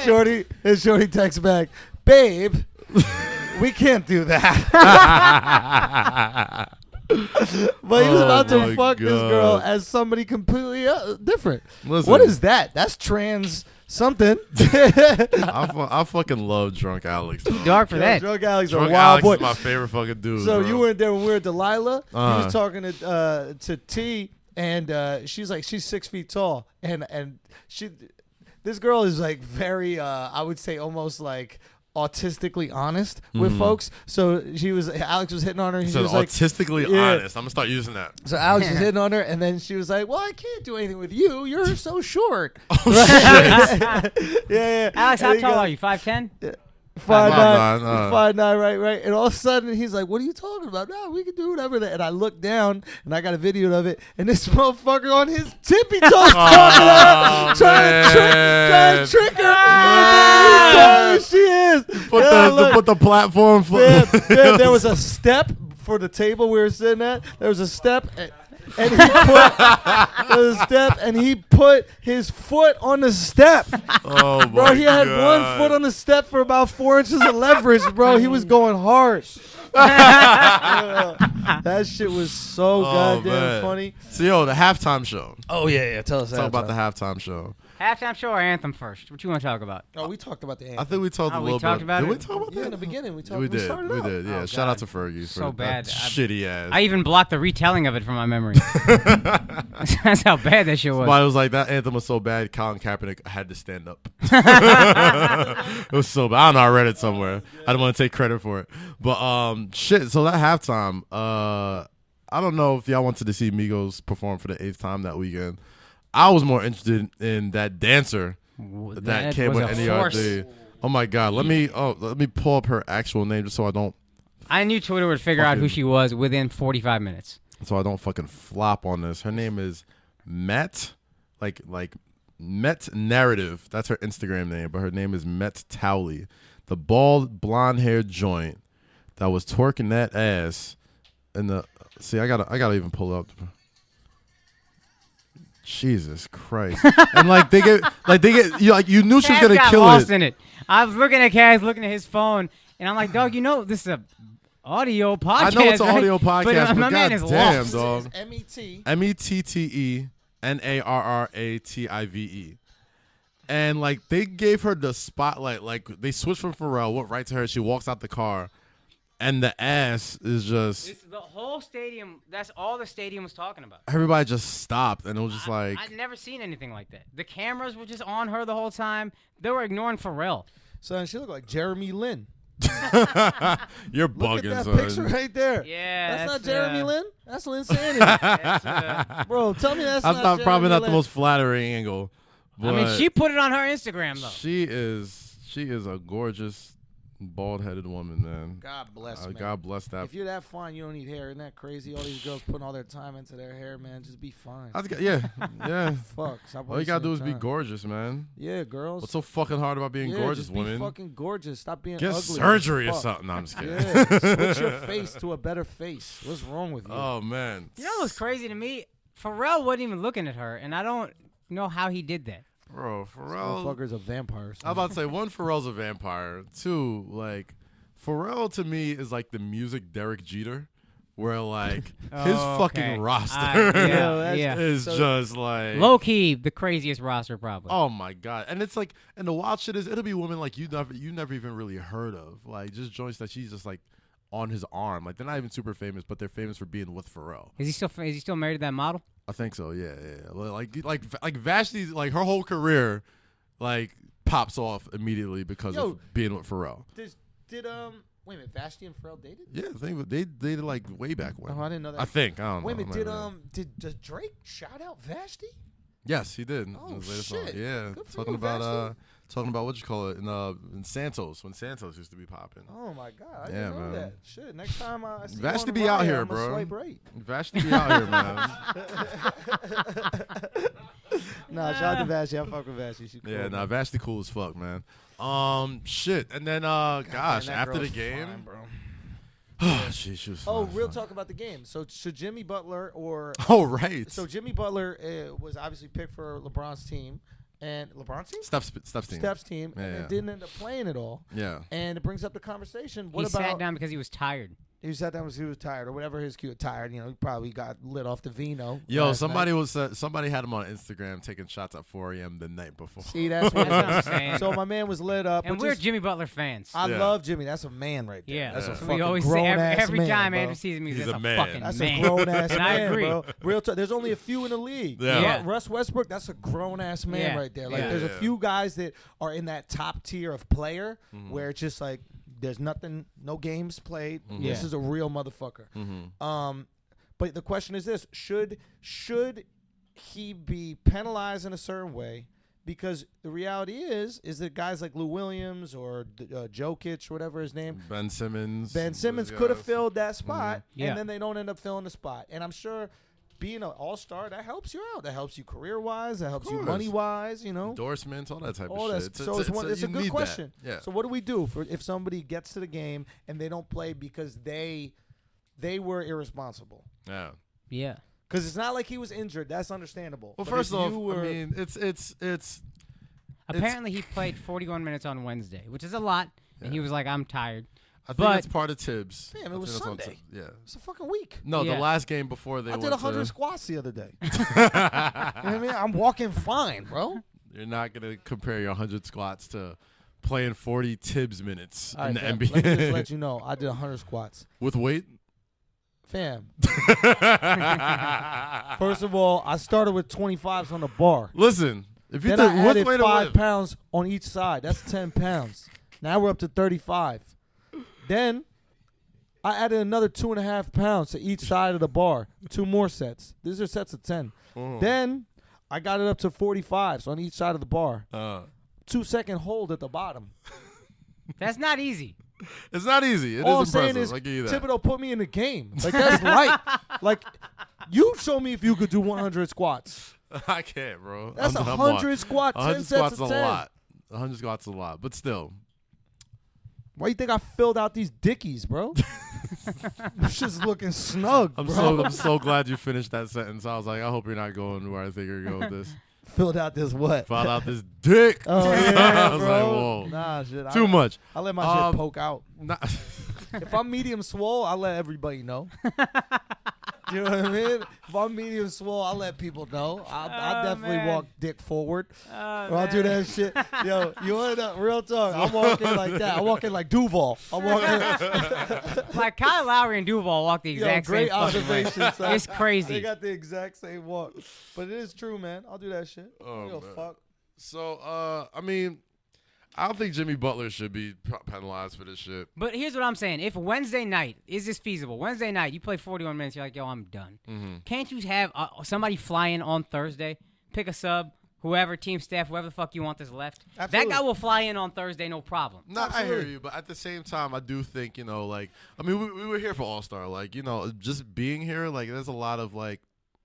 Shorty texts back, "Babe, we can't do that." But he was about to my fuck this girl God. as somebody completely different. Listen. What is that? That's trans something. I fucking love drunk Alex. Too dark for that. Drunk Alex, Drunk a wild Alex boy. is my favorite fucking dude. So bro. you weren't there when we were at Delilah. He Uh-huh. was talking to T, and she's 6 feet tall, and this girl is like very I would say almost like autistically honest with folks. So Alex was hitting on her. And So she was like, autistically Yeah. honest. I'm gonna start using that. so Alex was hitting on her, and then she was like, "Well, I can't do anything with you. You're so short." Oh shit. Yeah. Alex, how And he tall goes, are you? 5'10"? 5'9", 5'9", 5'9", right. And all of a sudden, he's like, "What are you talking about? No, we can do whatever." And I look down, and I got a video of it, and this motherfucker on his tippy toes talking to her, trying to trick her. How tall as she is. Put the platform for. There was a step for the table we were sitting at. There was a step. And he put his foot on the step. Oh my Bro, he had God. one foot on the step for about 4 inches of leverage, bro. He was going hard. That shit was so goddamn man. funny. So the halftime show. Oh yeah. Tell us Talk about the halftime show. Halftime show or anthem first? What you want to talk about? Oh, we talked about the anthem. I think we talked a we little talked bit. about Did it? we talk about Yeah, that? in the beginning we talked. We did. started We out. did. Yeah. Oh, Shout out God. to Fergie. So for bad. that shitty ass. I even blocked the retelling of it from my memory. That's how bad that shit was. But it was like that anthem was so bad. Colin Kaepernick had to stand up. It was so bad. I don't know. I read it somewhere. I don't want to take credit for it. But shit. So that halftime. I don't know if y'all wanted to see Migos perform for the 8th time that weekend. I was more interested in that dancer that came was with a force. NERD. Oh my God. Let me pull up her actual name just so I don't I knew Twitter would figure out who she was within 45 minutes. fucking flop on this. Her name is Met, like Met Narrative. That's her Instagram name, but her name is Met Towley. The bald blonde haired joint that was twerking that ass in the I gotta even pull up. Jesus Christ. And they get you knew she was Kaz gonna got kill lost it. in it. I was looking at Kaz, looking at his phone, and I'm like, dog, this is a audio podcast. I know it's an right? audio podcast, but my man God is damn, lost. dog. MET. METTENARRATIVE. And they gave her the spotlight. They switched from Pharrell, went right to her. She walks out the car, and the ass is just It's the whole stadium. That's all the stadium was talking about. everybody just stopped, and it was just I'd never seen anything like that. The cameras were just on her the whole time. They were ignoring Pharrell. Son, she looked like Jeremy Lin. you're Look bugging, at that son. picture right there. Yeah, That's not Jeremy Lin. That's Linsanity. That's, Bro, tell me that's That's not not probably Jeremy not the Lin. most flattering angle. I mean, but she put it on her Instagram though. she is a gorgeous, bald-headed woman, man. God bless, man. God bless that. If you're that fine, you don't need hair. Isn't that crazy? All these girls putting all their time into their hair, man. Just be fine. Yeah. Fuck. Stop All you gotta wasting do is be time. gorgeous, man. Yeah, girls. What's so fucking hard about being gorgeous, just be women? fucking gorgeous. Stop being Get ugly. surgery or Fuck. something. No, I'm just kidding. Yeah, switch your face to a better face. What's wrong with you? Oh man. You know what's crazy to me? Pharrell wasn't even looking at her, and I don't know how he did that. Bro, This Pharrell. motherfucker's a vampire. I'm about to say, one, Pharrell's a vampire. Two, Pharrell to me is like the music Derek Jeter, where his Oh, okay. fucking roster Yeah. is so- just like Low key, the craziest roster probably. oh my God. And it's and the wild shit is it'll be women you never even really heard of. Just joints that she's just on his arm. Like they're not even super famous, but they're famous for being with Pharrell. Is he still married to that model? I think so. Yeah. Like Vashti's like her whole career, like pops off immediately because of being with Pharrell. Did wait a minute, Vashti and Pharrell dated? Yeah, I think they dated like way back when. Oh, I didn't know that. I think. I don't know. Wait a minute, did Drake shout out Vashti? Yes, he did. Oh shit! song. Yeah, Good for talking you, about what you call it in Santos when Santos used to be popping. Oh my God, I didn't know that. Shit, next time I see Vashti you be out here, I'm bro. Swipe right. Vashti be out here, man. Nah, shout out to Vashti. I fuck with Vashti. She cool. Yeah, Vashti cool as fuck, man. Shit, and then gosh, after the game, fine, bro. she was. Oh, fine, real fine. talk about the game. So Jimmy Butler or Oh right. so Jimmy Butler was obviously picked for LeBron's team and LeBron's team, Steph's team. Steph's team, Yeah, and yeah. it didn't end up playing at all. Yeah. And it brings up the conversation. What He about sat down because he was tired. he sat down because he was tired or whatever his cue tired. You know, he probably got lit off the vino. Yo, last somebody night. somebody had him on Instagram taking shots at 4 a.m. the night before. See, that's what That's what I'm saying. So my man was lit up. And which we're is- Jimmy Butler fans. I Yeah. love Jimmy. That's a man right there. Yeah, That's a Yeah. fucking we always say grown-ass every man, time bro. Andrew sees him, He's that's a a man. fucking That's man. a grown ass And man, I agree. bro. Real talk. There's only a few in the league. Yeah. Yeah. Russ Westbrook, that's a grown ass man Yeah. right there. Like Yeah. there's a Yeah. few guys that are in that top tier of player where it's just like there's nothing, no games played. This Yeah. is a real motherfucker. But the question is this: should he be penalized in a certain way? Because the reality is that guys like Lou Williams or Jokic, whatever his name, Ben Simmons. Simmons those could have guys. filled that spot, Yeah. and then they don't end up filling the spot. And I'm sure being an all-star, that helps you out. That helps you career-wise. That helps you course. money-wise, you know. endorsements, all that type All of that's, shit. so it's a you good need question. that. Yeah. So what do we do if somebody gets to the game and they don't play because they were irresponsible? Yeah. Yeah. Because it's not like he was injured. That's understandable. Well, But first if off, you were, I mean, it's Apparently, he played 41 minutes on Wednesday, which is a lot. And he was like, "I'm tired." I think But- it's part of Tibbs. Damn, it I was think that's on Sunday. Tibbs. Yeah. it's a fucking week. No, Yeah. the last game before they I did went 100 to, squats the other day. You know what I mean? I'm walking fine, bro. You're not gonna compare your 100 squats to playing 40 Tibbs minutes All in right, the fam, NBA let me just let you know, I did 100 squats. with weight. Fam. First of all, I started with 25s on the bar. Listen, if you Then I think what added way to 5 live? pounds on each side. That's 10 pounds. Now we're up to 35. Then I added another 2.5 pounds to each side of the bar. 2 more sets. These are sets of 10. Then I got it up to 45s on each side of the bar. 2-second hold at the bottom. That's not easy. It's not easy. It All I'm is saying impressive. is I give you that. Thibodeau put me in the game. Like, that's light. Like, you show me if you could do 100 squats. I can't, bro. That's I'm 100 squats, 10 100 sets squats of is a 10. lot. 100 squats is a lot, but still. Why you think I filled out these dickies, bro? I'm just looking snug, I'm bro. so glad you finished that sentence. I was like, I hope you're not going where I think you're going with this. Filled out this what? Found out this dick. Oh, yeah, I was bro. like, whoa. Nah, shit. Too much. I let my shit Um, poke out. Nah. If I'm medium swole, I let everybody know. You know what I mean? If I'm medium swole, I let people know. I definitely man. walk dick forward. Oh, Or I'll do that shit. Yo, you want to know? Real talk. I'm walking like that. I'm walking like Duval. I'm walking. Like Kyle Lowry and Duval walk the Yo, exact great same fucking way. observation. son. It's crazy. They got the exact same walk. But it is true, man. I'll do that shit. Oh, Yo, man. fuck. So, I mean, I don't think Jimmy Butler should be penalized for this shit. But here's what I'm saying. If Wednesday night, is this feasible? Wednesday night, you play 41 minutes, you're like, yo, I'm done. Can't you have somebody fly in on Thursday, pick a sub, whoever, team staff, whoever the fuck you want that's left? Absolutely. That guy will fly in on Thursday, no problem. No, I hear Absolutely. you, but at the same time, I do think, you know, like, I mean, we were here for All-Star. Like, you know, just being here, like, there's a lot of, like,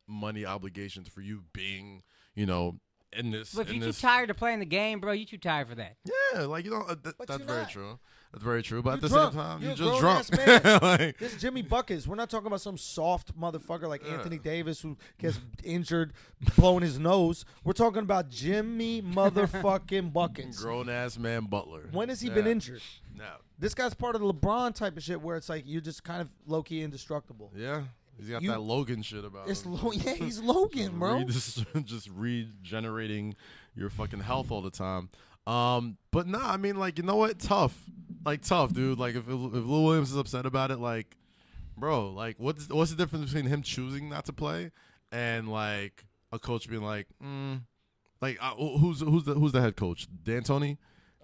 money obligations for you being, you know, in this. But if in you're too this, tired to play in the game, bro, you too tired for that. Yeah, like, you know, that's you're very not. true. That's very true. But You're at the drunk. same time, You're you're a just grown-ass drunk. man. Like, This is Jimmy Buckets. We're not talking about some soft motherfucker like Anthony Davis who gets injured blowing his nose. We're talking about Jimmy motherfucking Buckets. grown-ass man Butler. When has he been injured? No. This guy's part of the LeBron type of shit where it's like you're just kind of low-key indestructible. Yeah. He's got You- that Logan shit about It's him. yeah, he's Logan, bro. Just regenerating your fucking health all the time. But nah, I mean, like, you know what? Tough. like tough, dude. Like if Lou Williams is upset about it, like, bro, like what's the difference between him choosing not to play and like a coach being like, who's the head coach? D'Antoni?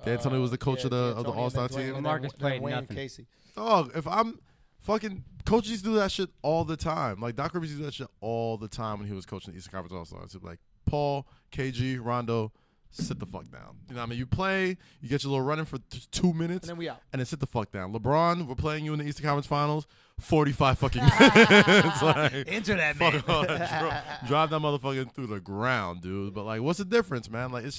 D'Antoni was the coach of the All-Star team. Marcus played Wayne nothing. Casey. Dog, if I'm fucking coaches do that shit all the time. Like Doc Rivers used to do that shit all the time when he was coaching the Eastern Conference All-Stars. He'd be like, Paul, KG, Rondo, sit the fuck down. You know what I mean? You play, you get your little running for 2 minutes, And then we out. and then sit the fuck down. LeBron, we're playing you in the Eastern Conference Finals, 45 fucking minutes. Like, Enter that fuck all that. Drive that motherfucker through the ground, dude. But like, what's the difference, man? Like, it's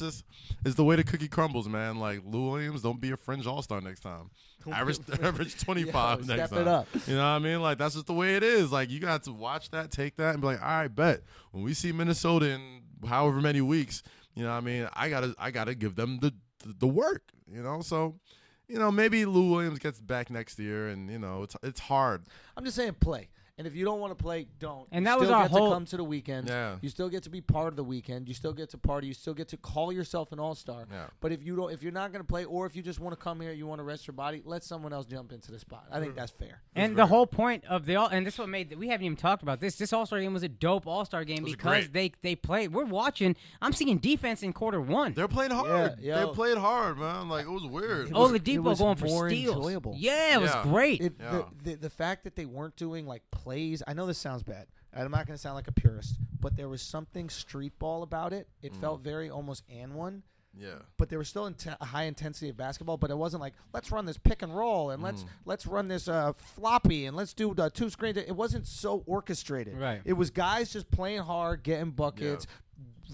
the way the cookie crumbles, man. Like, Lou Williams, don't be a fringe all-star next time. Average 25 next step time. it up. You know what I mean? Like, that's just the way it is. Like, you got to watch that, take that, and be like, all right, bet. When we see Minnesota in however many weeks, you know what I mean? I gotta give them the work, you know? So, you know, maybe Lou Williams gets back next year, and, you know, it's hard. I'm just saying play. And if you don't want to play, don't. And you that was still our get whole- to come to the weekend. Yeah. You still get to be part of the weekend. You still get to party. You still get to call yourself an all-star. Yeah. But if you're not going to play, or if you just want to come here, you want to rest your body, let someone else jump into the spot. I think that's fair. And the whole point of and this is what made we haven't even talked about this. This All-Star game was a dope All-Star game was because great. they played. We're watching. I'm seeing defense in quarter one. They're playing hard. Yeah, They played hard, man. Like, it was weird. It was Oladipo going for more steals. enjoyable. Yeah, it was Yeah. great. Yeah. The fact that they weren't doing like plays, I know this sounds bad. I'm not going to sound like a purist, but there was something street ball about it. It felt very almost and one. Yeah. But there was still a high intensity of basketball. But it wasn't like let's run this pick and roll and let's run this floppy and let's do the two screens. It wasn't so orchestrated. Right. It was guys just playing hard, getting buckets,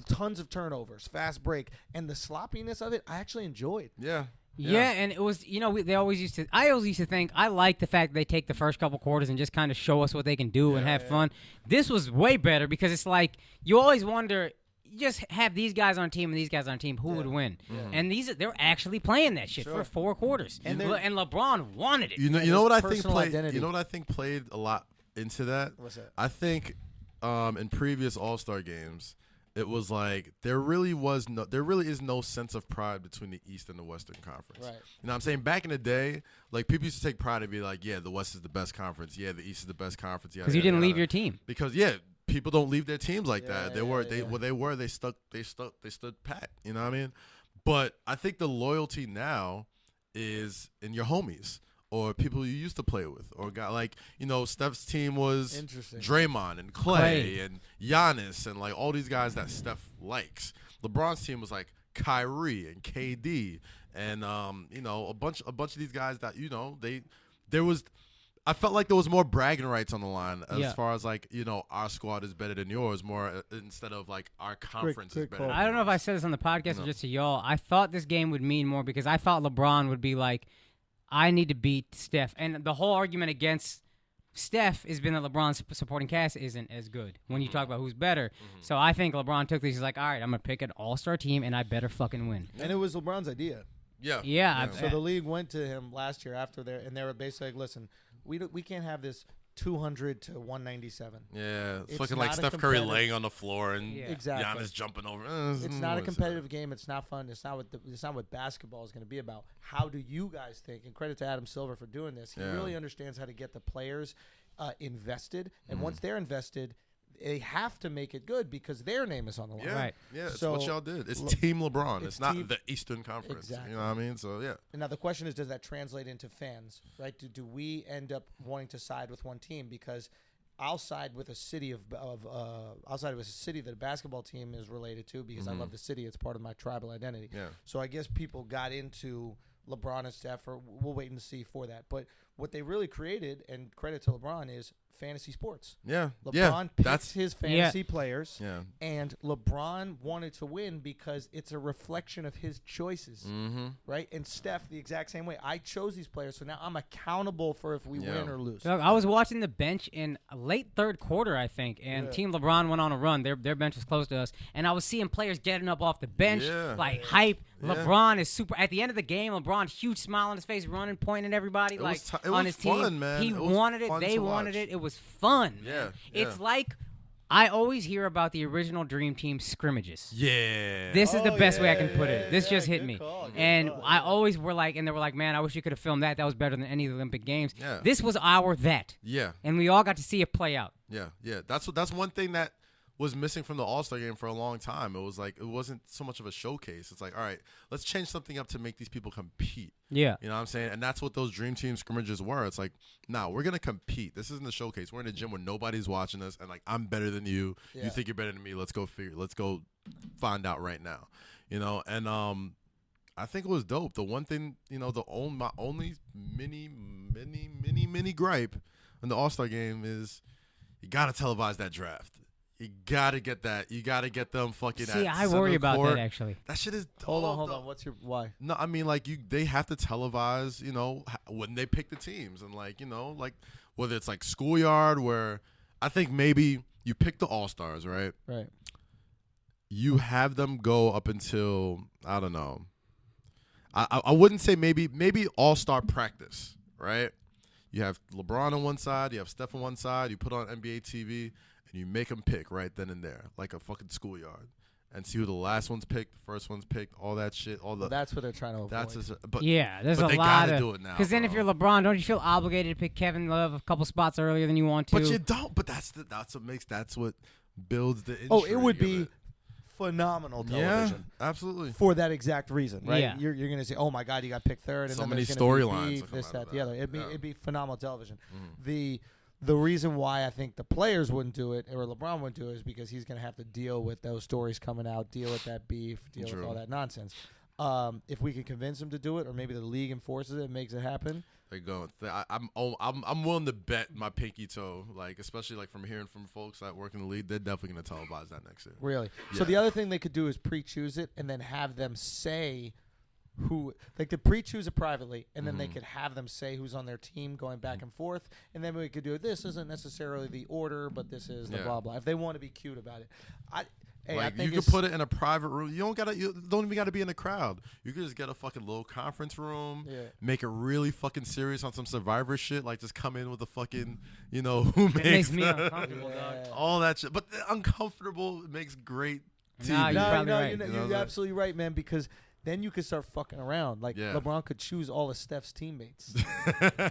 tons of turnovers, fast break, and the sloppiness of it. I actually enjoyed. Yeah. Yeah, and it was, I always used to think, I like the fact they take the first couple quarters and just kind of show us what they can do and have fun. This was way better because it's like, you always wonder, you just have these guys on team and these guys on team, who would win? And they're actually playing that shit for 4 quarters. And LeBron wanted it. You know what I think personal played. identity. You know what I think played a lot into that. What's that? I think in previous All-Star games, it was like there really is no sense of pride between the East and the Western Conference. Right. You know what I'm saying? Back in the day, like people used to take pride and be like, yeah, the West is the best conference. Yeah, the East is the best conference. Yeah, Because you didn't leave your team. Because people don't leave their teams like that. They stood pat. You know what I mean? But I think the loyalty now is in your homies or people you used to play with, or Steph's team was Interesting. Draymond and Clay and Giannis and like all these guys that Steph likes. LeBron's team was like Kyrie and KD and a bunch of these guys that I felt like there was more bragging rights on the line as far as like, our squad is better than yours, more instead of like our conference is better. call. Than I don't know if yours. I said this on the podcast or just to y'all. I thought this game would mean more because I thought LeBron would be like, I need to beat Steph. And the whole argument against Steph has been that LeBron's supporting cast isn't as good when you talk about who's better. So I think LeBron took this. He's like, all right, I'm going to pick an all-star team, and I better fucking win. And it was LeBron's idea. Yeah. Yeah. So the league went to him last year after and they were basically like, listen, we can't have this 200 to 197. Yeah, it's It's looking like not a Steph Curry competitive- laying on the floor and Yeah. Exactly. Giannis jumping over. It's not a competitive game. It's not fun. It's not what basketball is going to be about. How do you guys think? And credit to Adam Silver for doing this. He really understands how to get the players invested. And once they're invested, they have to make it good because their name is on the line. Yeah, Right. yeah, it's So, what y'all did. It's Team LeBron. it's It's not team- the Eastern Conference. Exactly. You know what I mean? So, yeah. And now the question is, does that translate into fans, right? Do we end up wanting to side with one team? Because I'll side with a city I'll side with a city that a basketball team is related to because I love the city. It's part of my tribal identity. Yeah. So I guess people got into LeBron and Steph, or we'll wait and see for that. But what they really created, and credit to LeBron, is fantasy sports. Yeah. LeBron yeah. picks his fantasy players, Yeah. and LeBron wanted to win because it's a reflection of his choices, right? And Steph, the exact same way. I chose these players, so now I'm accountable for if we win or lose. So I was watching the bench in a late third quarter, I think, and Team LeBron went on a run. Their bench was close to us, and I was seeing players getting up off the bench, like hype. Yeah. LeBron is super. At the end of the game, LeBron, huge smile on his face, running, pointing at everybody, It like was on was his team. fun, man. He It was wanted it. fun They to wanted watch. it. It was fun. Yeah, Man. It's yeah. like I always hear about the original Dream Team scrimmages. Yeah. This is the best way I can put yeah, it. This just hit good me. call, good And call, I always were like, and they were like, man, I wish you could have filmed that. That was better than any of the Olympic Games. Yeah. This was our that. Yeah. And we all got to see it play out. Yeah. That's one thing that was missing from the All-Star game for a long time. It was like, it wasn't so much of a showcase. It's like, all right, let's change something up to make these people compete. Yeah. You know what I'm saying? And that's what those Dream Team scrimmages were. It's like, nah, we're going to compete. This isn't the showcase. We're in a gym where nobody's watching us, and like, I'm better than you. Yeah. You think you're better than me. Let's go find out right now. You know, and I think it was dope. The one thing, you know, my only mini gripe in the All-Star game is you got to televise that draft. You gotta get that. You gotta get them fucking. See, at I worry about court. that actually. That shit is. Hold on. What's your why? No, I mean like they have to televise. You know when they pick the teams and like you know like whether it's like Schoolyard where I think maybe you pick the All Stars right. Right. You have them go up until I don't know. I wouldn't say maybe All Star practice right. You have LeBron on one side. You have Steph on one side. You put on NBA TV. And you make them pick right then and there, like a fucking schoolyard, and see who the last one's picked, the first one's picked, all that shit, all the. Well, that's what they're trying to avoid. There's a they lot gotta of. do it now. Because then, if you're LeBron, don't you feel obligated to pick Kevin Love a couple spots earlier than you want to? But you don't. But that's what builds the industry. Oh, it would be phenomenal television. Yeah, absolutely. For that exact reason, right? Yeah. You're going to say, oh my God, you got picked third. And So then many there's gonna be storylines beef, will come this, out that, of the that. other. Yeah. It'd be phenomenal television. The reason why I think the players wouldn't do it or LeBron wouldn't do it is because he's going to have to deal with those stories coming out, deal with that beef, deal with all that nonsense. If we can convince him to do it, or maybe the league enforces it and makes it happen. They go. I'm willing to bet my pinky toe, like especially like from hearing from folks that work in the league, they're definitely going to televise that next year. Really? Yeah. So the other thing they could do is pre-choose it and then have them say who, like, to pre-choose it privately, and then they could have them say who's on their team going back and forth, and then we could do this isn't necessarily the order, but this is the blah blah. If they want to be cute about it, I think you could put it in a private room. You don't even gotta be in the crowd. You could just get a fucking little conference room. Yeah. Make it really fucking serious on some Survivor shit. Like just come in with a fucking, you know, who It makes me uncomfortable, dog. all that shit. But uncomfortable makes great TV. Nah, you're probably right. You're absolutely right, man, because then you could start fucking around. Like, Yeah. LeBron could choose all of Steph's teammates. You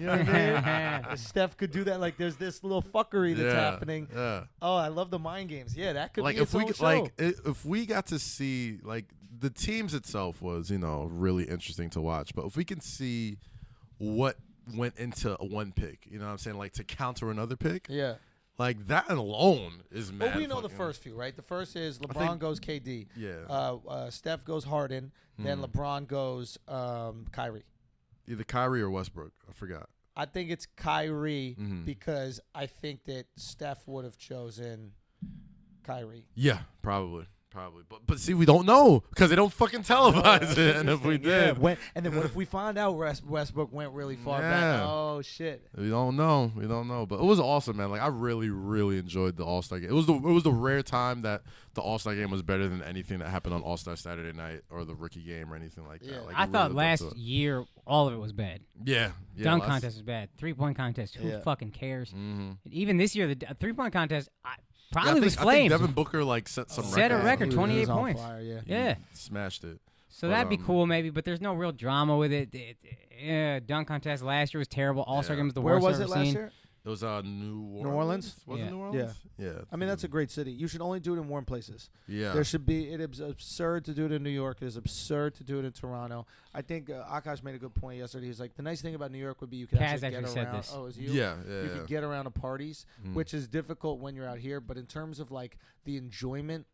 know what I mean? Steph could do that. Like, there's this little fuckery that's happening. Yeah. Oh, I love the mind games. Yeah, that could Like be its own show. if we got to see like the teams itself was really interesting to watch, but if we can see what went into one pick, you know what I'm saying, like to counter another pick, Yeah. like that alone is mad. Well, we know the fucking- first few, right? The first is LeBron goes KD. Yeah. Steph goes Harden. Then LeBron goes Kyrie. Either Kyrie or Westbrook. I forgot. I think it's Kyrie because I think that Steph would have chosen Kyrie. Yeah, probably. But see, we don't know because they don't fucking televise it. And if we did, And then what if we find out Westbrook went really far back? Oh shit! we don't know. But it was awesome, man. Like I really, really enjoyed the All-Star game. It was the rare time that the All-Star game was better than anything that happened on All-Star Saturday night or the rookie game or anything like that. Yeah. Like, I it thought really lived up last to it. year all of it was bad. Yeah. Dunk contest was bad. 3-point contest. Who fucking cares? Even this year, the 3-point contest probably was I flames. think Devin Booker like set some Set a record, He was 28 on points. fire, Yeah. Smashed it. So that'd be cool maybe, but there's no real drama with it. Dunk contest last year was terrible. All-Star game was the Where worst was I've it ever last seen. year? It was New Orleans? Was Yeah. it New Orleans? Yeah. I mean, that's a great city. You should only do it in warm places. Yeah. There should be. It is absurd to do it in New York. It is absurd to do it in Toronto. I think Akaash made a good point yesterday. He's like, the nice thing about New York would be you could Kaz actually get actually said around. this. Oh, is you? Yeah. You could get around to parties, which is difficult when you're out here. But in terms of like the enjoyment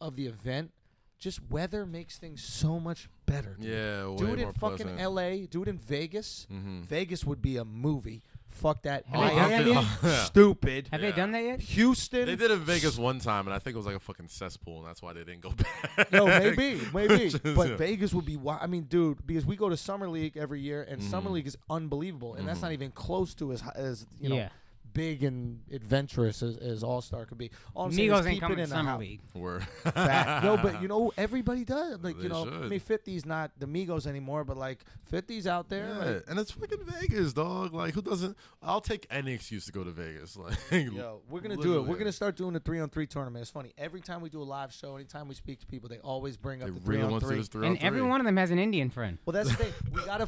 of the event, just weather makes things so much better. Dude. Yeah, Do way it in more fucking pleasant. L.A. Do it in Vegas. Vegas would be a movie. Fuck that. Have they done that Miami, yet? stupid. Have they done that yet? Houston. They did it in Vegas one time, and I think it was like a fucking cesspool, and that's why they didn't go back. No, maybe. Just, But yeah. Vegas would be. I mean, dude, because we go to Summer League every year, and Summer League is unbelievable, and that's not even close to as you know Yeah. big and adventurous as Allstar could be. All I'm saying Migos is ain't keep coming it to in the Summer house. League. No, but you know, everybody does. Like, They you know, should. I mean, 50's not the Migos anymore, but like 50's out there. Yeah, Like, and it's fucking Vegas, dog. Like, who doesn't? I'll take any excuse to go to Vegas. Like, yo, we're gonna do it. literally. We're gonna start doing the 3-on-3 tournament. It's funny. Every time we do a live show, anytime we speak to people, they always bring up They the really want to do 3-on-3. this 3 And every one of them has an Indian friend. Well, that's the thing. We gotta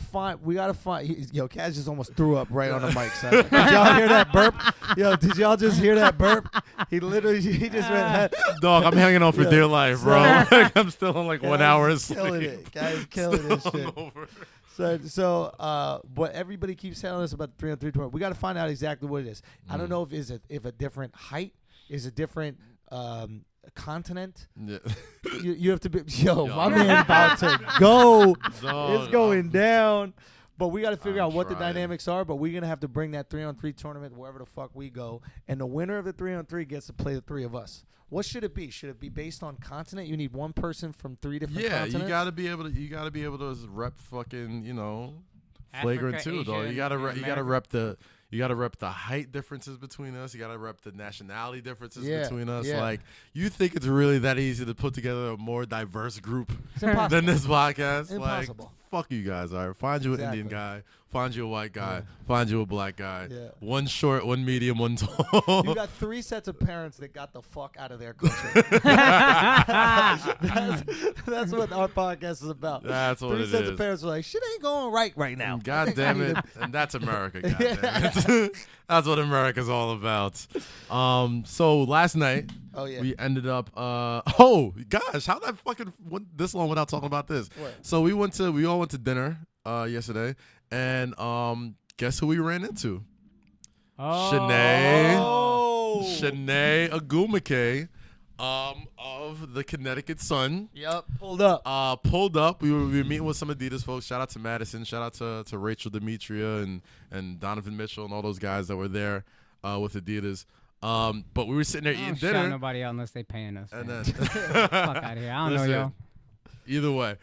find. Yo, Kaz just almost threw up right on the mic, son. Did y'all hear that burp? Yo, did y'all just hear that burp? He just went. Dog, I'm hanging on for Yeah. dear life, bro. Like, I'm still on like 1 hour of sleep. Killing it. Guys, killing this Still shit. hungover. But everybody keeps telling us about the 3-on-3 tournament. We got to find out exactly what it is. I don't know if a different height is a different continent. Yeah. You have to be. Yo, Yo. my man about to go. Dog, It's going down. But we got to figure I'm out what the trying. dynamics are. But we're gonna have to bring that 3-on-3 tournament wherever the fuck we go, and the winner of the 3-on-3 gets to play the three of us. What should it be? Should it be based on continent? You need one person from 3 different Yeah, continents. you gotta be able to rep fucking, you know, Africa, Flagrant too, Asia, dog. You gotta America. rep the height differences between us. You gotta rep the nationality differences Yeah, between us. yeah. Like, you think it's really that easy to put together a more diverse group It's impossible. than this podcast? Impossible. Like, fuck you guys. All right, find you an Exactly. Indian guy, find you a white guy, find you a black guy. Yeah. One short, one medium, one tall. You got 3 sets of parents that got the fuck out of their country. that's what our podcast is about. That's what 3 it sets of is. parents are like, shit ain't going right now. God damn it. And that's America, God damn it. That's what America's all about. So last night, Oh, yeah. we ended up oh gosh, how that fucking went this long without talking about this? What? So we all went to dinner yesterday, and guess who we ran into? Oh. Shanae Agumake, of the Connecticut Sun. Yep. Pulled up. Pulled up. We were meeting with some Adidas folks. Shout out to Madison. Shout out to Rachel Demetria and Donovan Mitchell and all those guys that were there with Adidas. But we were sitting there I eating don't shout dinner. nobody out unless they paying us. And man. then Fuck out of here. I don't Listen, know y'all. either way.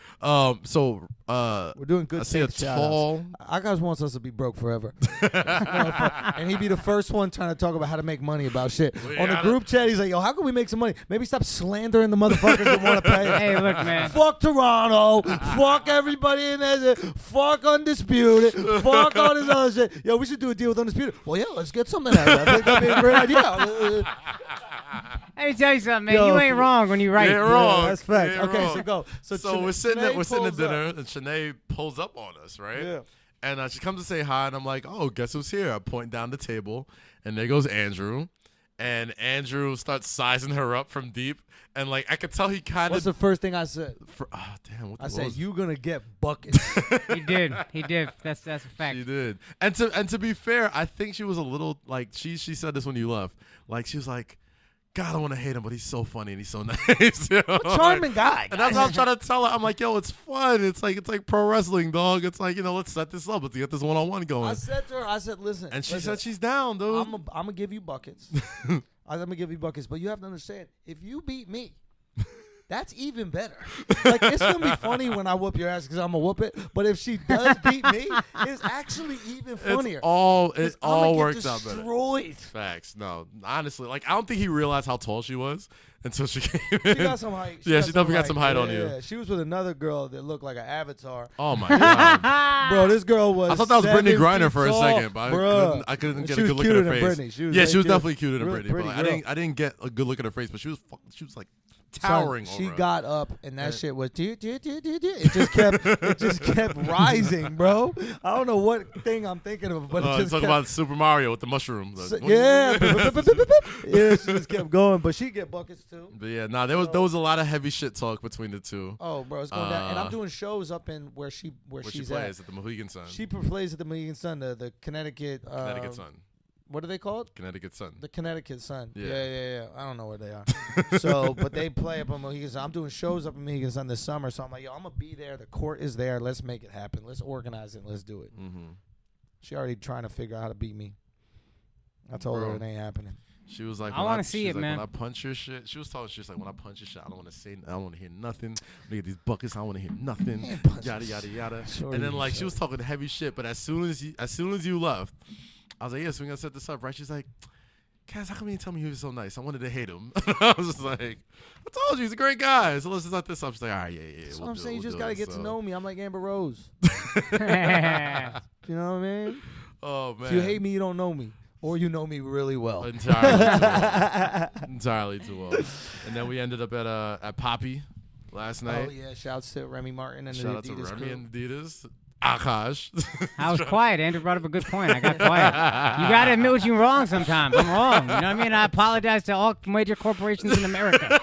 So We're doing good. I see a take shout-outs. tall. Akaash wants us to be broke forever. And he'd be the first one trying to talk about how to make money about shit. We On the gotta- group chat, he's like, yo, how can we make some money? Maybe stop slandering the motherfuckers that want to pay. Hey, look, man. Fuck Toronto. Fuck everybody in there. Fuck Undisputed. Fuck all this other shit. Yo, we should do a deal with Undisputed. Well, yeah, let's get something out of it. I think that'd be a great idea. Let me tell you something, man. Yo, You ain't wrong when you right. Yeah, wrong. That's facts. Yeah, Okay, wrong. so go. So we're sitting Sinead at pulls dinner, up. and Shanae pulls up on us, right? Yeah. And she comes to say hi, and I'm like, oh, guess who's here? I point down the table, and there goes Andrew. And Andrew starts sizing her up from deep. And, like, I could tell he kind What's of... the first thing I said? Oh, damn. What I what said, was- you gonna get buckets. He did. He did. That's a fact. She did. And to be fair, I think she was a little, like, she said this when you left. Like, she was like, God, I want to hate him, but he's so funny and he's so nice. You know? Charming guy. And that's what I'm trying to tell her. I'm like, yo, it's fun. It's like pro wrestling, dog. It's like, you know, let's set this up. Let's get this one-on-one going. I said to her, I said, listen. And she listen, said she's down, dude. I'm gonna give you buckets. I'm gonna give you buckets, but you have to understand, if you beat me, that's even better. Like, it's gonna be funny when I whoop your ass because I'm gonna whoop it. But if she does beat me, it's actually even funnier. It all 'Cause I'ma get works out better. destroyed. Facts. No, honestly, like, I don't think he realized how tall she was until she came She in. got some height. Yeah, she definitely got some height on Yeah, you. yeah. She was with another girl that looked like an avatar. Oh my god. Bro, this girl was. I thought that was 7 Brittany Griner feet for a tall. second, but Bruh. I couldn't get She a was good look cuter at her than face. Brittany. She was Yeah, way she was cuter. definitely cuter than Real Brittany. But pretty like, girl. I didn't get a good look at her face, but she was like Son, towering. she over got up and that shit was it just kept rising, bro. I don't know what thing I'm thinking of, but it Talking just kept, about Super Mario with the mushroom. yeah, yeah, she just kept going, but she get buckets too. But yeah, nah, there was a lot of heavy shit talk between the two. Oh, bro, it's going down, and I'm doing shows up in where she She she's plays at. at the Mohegan Sun. She plays at the Mohegan Sun, the Connecticut. Connecticut Sun. What are they called? Connecticut Sun. The Connecticut Sun. Yeah. Yeah. I don't know where they are. So, but they play up on Mohegan Sun. I'm doing shows up in Mohegan Sun this summer, so I'm like, yo, I'm gonna be there. The court is there. Let's make it happen. Let's organize it. And let's do it. Mm-hmm. She already trying to figure out how to beat me. I told her it ain't happening. She was like, I want to see it, man. When I punch your shit, she was talking. She's like, when I punch your shit, I don't want to say, I don't want to hear nothing. When I get these buckets, I don't want to hear nothing. Yada yada yada. Shorty, And then like she was talking heavy shit, but as soon as you left, I was like, yeah, so we're going to set this up, right? She's like, Cass, how come you didn't tell me he was so nice? I wanted to hate him. I was just like, I told you, he's a great guy. So let's set this up. She's like, all right, yeah. That's what I'm saying. You just got to get to know me. I'm like Amber Rose. Oh, You know what I mean? Oh, man. If you hate me, you don't know me. Or you know me really well. Entirely too well. And then we ended up at Poppy last night. Oh, yeah. Shouts to Remy Martin and Shout out the to Adidas Remy crew. and Adidas. Akaash. I was quiet. Andrew brought up a good point. I got quiet. You got to admit when you're wrong sometimes. I'm wrong. You know what I mean? I apologize to all major corporations in America.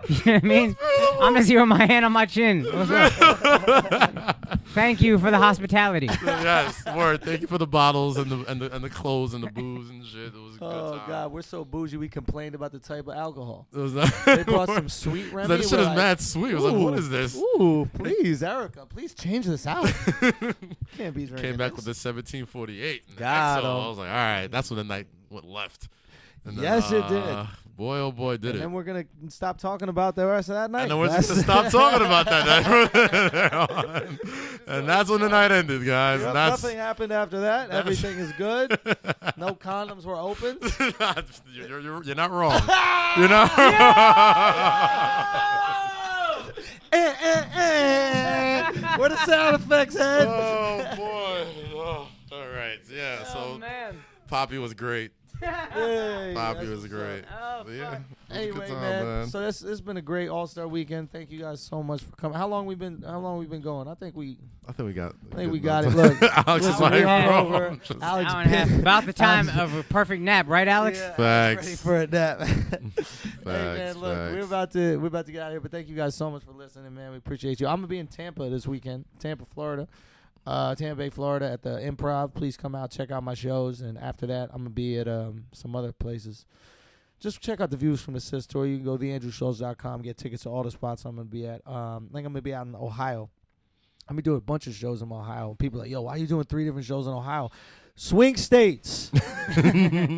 You know what I mean? I'm going to zero my hand on my chin. What's up? Thank you for the hospitality. Yes, word. Thank you for the bottles and the clothes and the booze and shit. It was a good Oh, time. God. We're so bougie, we complained about the type of alcohol. It was They brought some sweet Remy. This shit is mad sweet. I was like, what is this? Ooh, please, Erica, please change this out. Can't be drinking Came back this. with the 1748. And the God, XO. oh. I was like, all right, that's when the night went left. And then, Yes, it did. Boy, oh boy, did And it. then we're going to stop talking about the rest of that night. And then we're just going to stop talking about that night. And that's when the night ended, guys. Yep, And that's, nothing happened after that. Everything is good. No condoms were open. you're not wrong. You're not wrong. Where the sound effects head? Oh, boy. Oh, all right. Yeah, so man. Poppy was great. Hey, Poppy that's was what's great. Oh, But yeah, fuck. it was a Anyway, good time, man. So it's been a great All-Star Weekend. Thank you guys so much for coming. How long we been going? I think we got it. Look, Alex is listen, like, we are bro. over. Just- Alex Hour and a half. been- About the time Alex- of a perfect nap, right, Alex? Yeah, Facts. ready for a nap. Hey man, Facts, look, facts. we're about to get out of here, but thank you guys so much for listening, man. We appreciate you. I'm gonna be in Tampa this weekend, Tampa, Florida, Tampa Bay, Florida, at the Improv. Please come out, check out my shows, and after that, I'm gonna be at some other places. Just check out the Views from the Sis tour. You can go to theandrewschulz.com, get tickets to all the spots I'm gonna be at. I think I'm gonna be out in Ohio. I'm gonna be doing a bunch of shows in Ohio. People are like, yo, why are you doing 3 different shows in Ohio? Swing states. All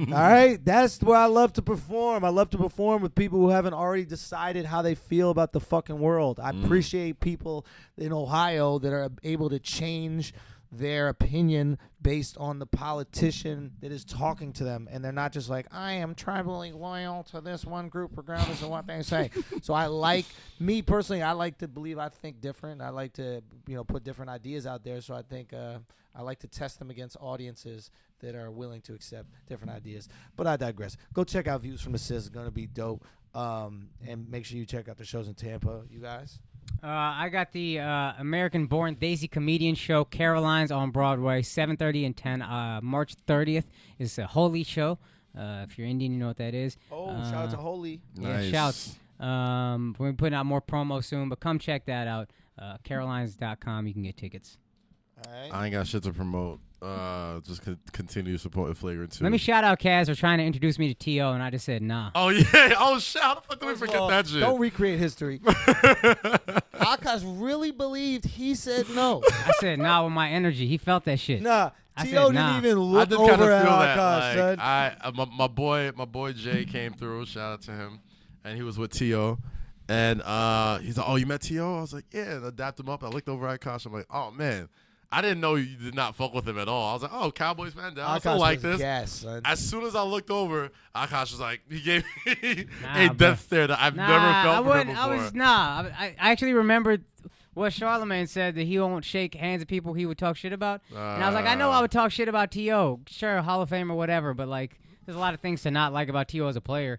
right? That's where I love to perform. I love to perform with people who haven't already decided how they feel about the fucking world. I appreciate people in Ohio that are able to change their opinion based on the politician that is talking to them, and they're not just like, I am tribally loyal to this one group regardless of what they say. So I like, me personally, I like to believe I think different. I like to, put different ideas out there. So I think I like to test them against audiences that are willing to accept different ideas. But I digress. Go check out Views from the Sis. It's going to be dope. And make sure you check out the shows in Tampa, you guys. I got the American-born Daisy comedian show, Caroline's, on Broadway, 7:30 and 10. March 30th is a Holy show. If you're Indian, you know what that is. Oh, shout out to Holy. Yeah, Nice. shouts. We're putting out more promo soon, but come check that out. Carolines.com. You can get tickets. All right. I ain't got shit to promote. Just continue supporting Flagrant 2. Let me shout out Kaz for trying to introduce me to T.O., and I just said nah. Oh, yeah. Oh, shit. How the fuck did we First of forget all, that shit? Don't recreate history. Akaash really believed he said no. I said nah with my energy. He felt that shit. Nah, I T.O. said nah. didn't even I look did kind of over feel at that. Akaash, son. My boy Jay came through. Shout out to him. And he was with T.O. And he's like, oh, you met T.O.? I was like, yeah. And I dapped him up. I looked over at Akaash. I'm like, oh, man. I didn't know you did not fuck with him at all. I was like, oh, Cowboys fan down. I Akaash like was this. gas, son. As soon as I looked over, Akaash was like, he gave me Nah, a bro. death stare that I've never felt from him before. I actually remembered what Charlemagne said, that he won't shake hands with people he would talk shit about. And I was like, I know I would talk shit about T.O. Sure, Hall of Fame or whatever, but like, there's a lot of things to not like about T.O. as a player.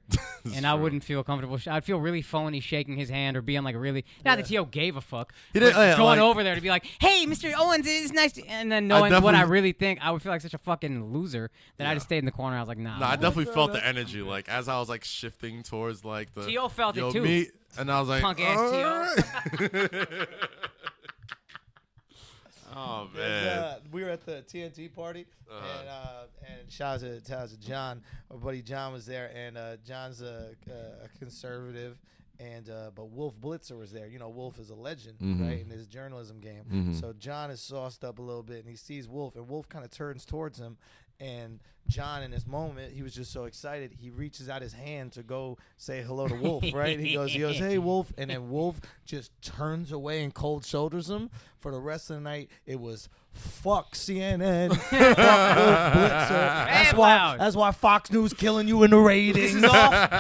And I wouldn't feel comfortable. I'd feel really phony shaking his hand or being like not that T.O. gave a fuck. He didn't- but yeah, going like- over there to be like, hey, Mr. Owens, it's nice to, and then knowing what I definitely- really think, I would feel like such a fucking loser that I just stayed in the corner. I was like, nah. No, I definitely felt the energy. Like, as I was, like, shifting towards, like, the... T.O. felt it, yo, too. Me, and I was like... Punk-ass T.O. Oh, man. We were at the TNT party, and shout out to John. Our buddy John was there, and John's a conservative, and but Wolf Blitzer was there. You know, Wolf is a legend, right, in his journalism game. So John is sauced up a little bit, and he sees Wolf, and Wolf kind of turns towards him, And John, in this moment, he was just so excited. He reaches out his hand to go say hello to Wolf, right? He goes, hey, Wolf. And then Wolf just turns away and cold shoulders him. For the rest of the night, it was fuck CNN, fuck Wolf Blitzer. That's why Fox News killing you in the ratings. This is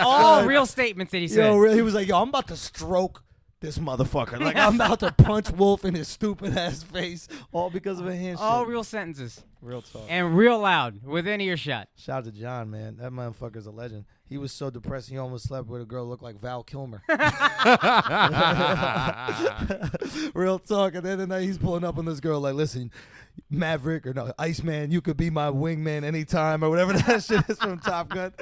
all real statements that he said. He was like, I'm about to stroke this motherfucker. Like, I'm about to punch Wolf in his stupid ass face, all because of a handshake. All real sentences. Real talk. And real loud, within earshot. Shout out to John, man. That motherfucker's a legend. He was so depressed he almost slept with a girl who looked like Val Kilmer. Real talk. At the end of the night, he's pulling up on this girl like, listen, Maverick or no, Iceman, you could be my wingman anytime or whatever that shit is from Top Gun.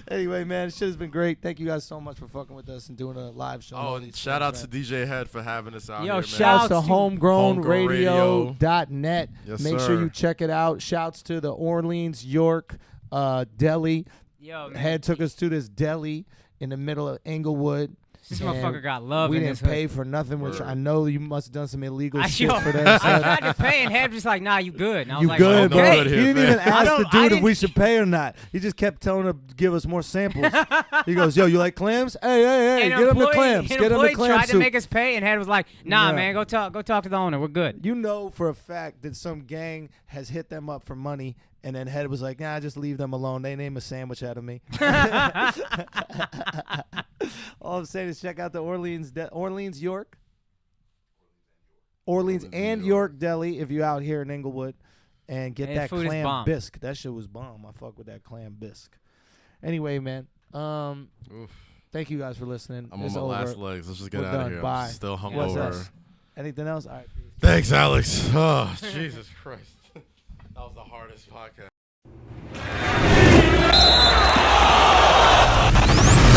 Anyway, man, shit has been great. Thank you guys so much for fucking with us and doing a live show. Oh, and shout out to DJ Head for having us out here, man. Shouts to homegrownradio.net. Yes, Make sure you check it out. Shouts to the Orleans, York, deli. Yo, man. Head took us to this deli in the middle of Inglewood. This motherfucker got love We in didn't this pay hood. for nothing, which I know you must have done some illegal shit Yo, for them. I tried to pay, and Head was like, nah, you good. And I was You like, good, no, bro. good here, He didn't even man. ask the dude if didn't- we should pay or not. He just kept telling him to give us more samples. He goes, yo, you like clams? Hey, An get him the employee- clams. An Get him the employee clam tried to soup. make us pay, and Head was like, nah, Yeah. man, go talk to the owner. We're good. You know for a fact that some gang has hit them up for money, and then Head was like, nah, just leave them alone. They name a sandwich out of me. All I'm saying is check out the Orleans York. Orleans and York Deli if you're out here in Inglewood. And get And that food is clam bomb. bisque. That shit was bomb. I fuck with that clam bisque. Anyway, man. Oof. Thank you guys for listening. I'm on It's my over. last legs. Let's just get We're out of done. here. Bye. I'm still What's hungover. else? Anything else? All right. Thanks, Alex. Oh, Jesus Christ. That was the hardest podcast.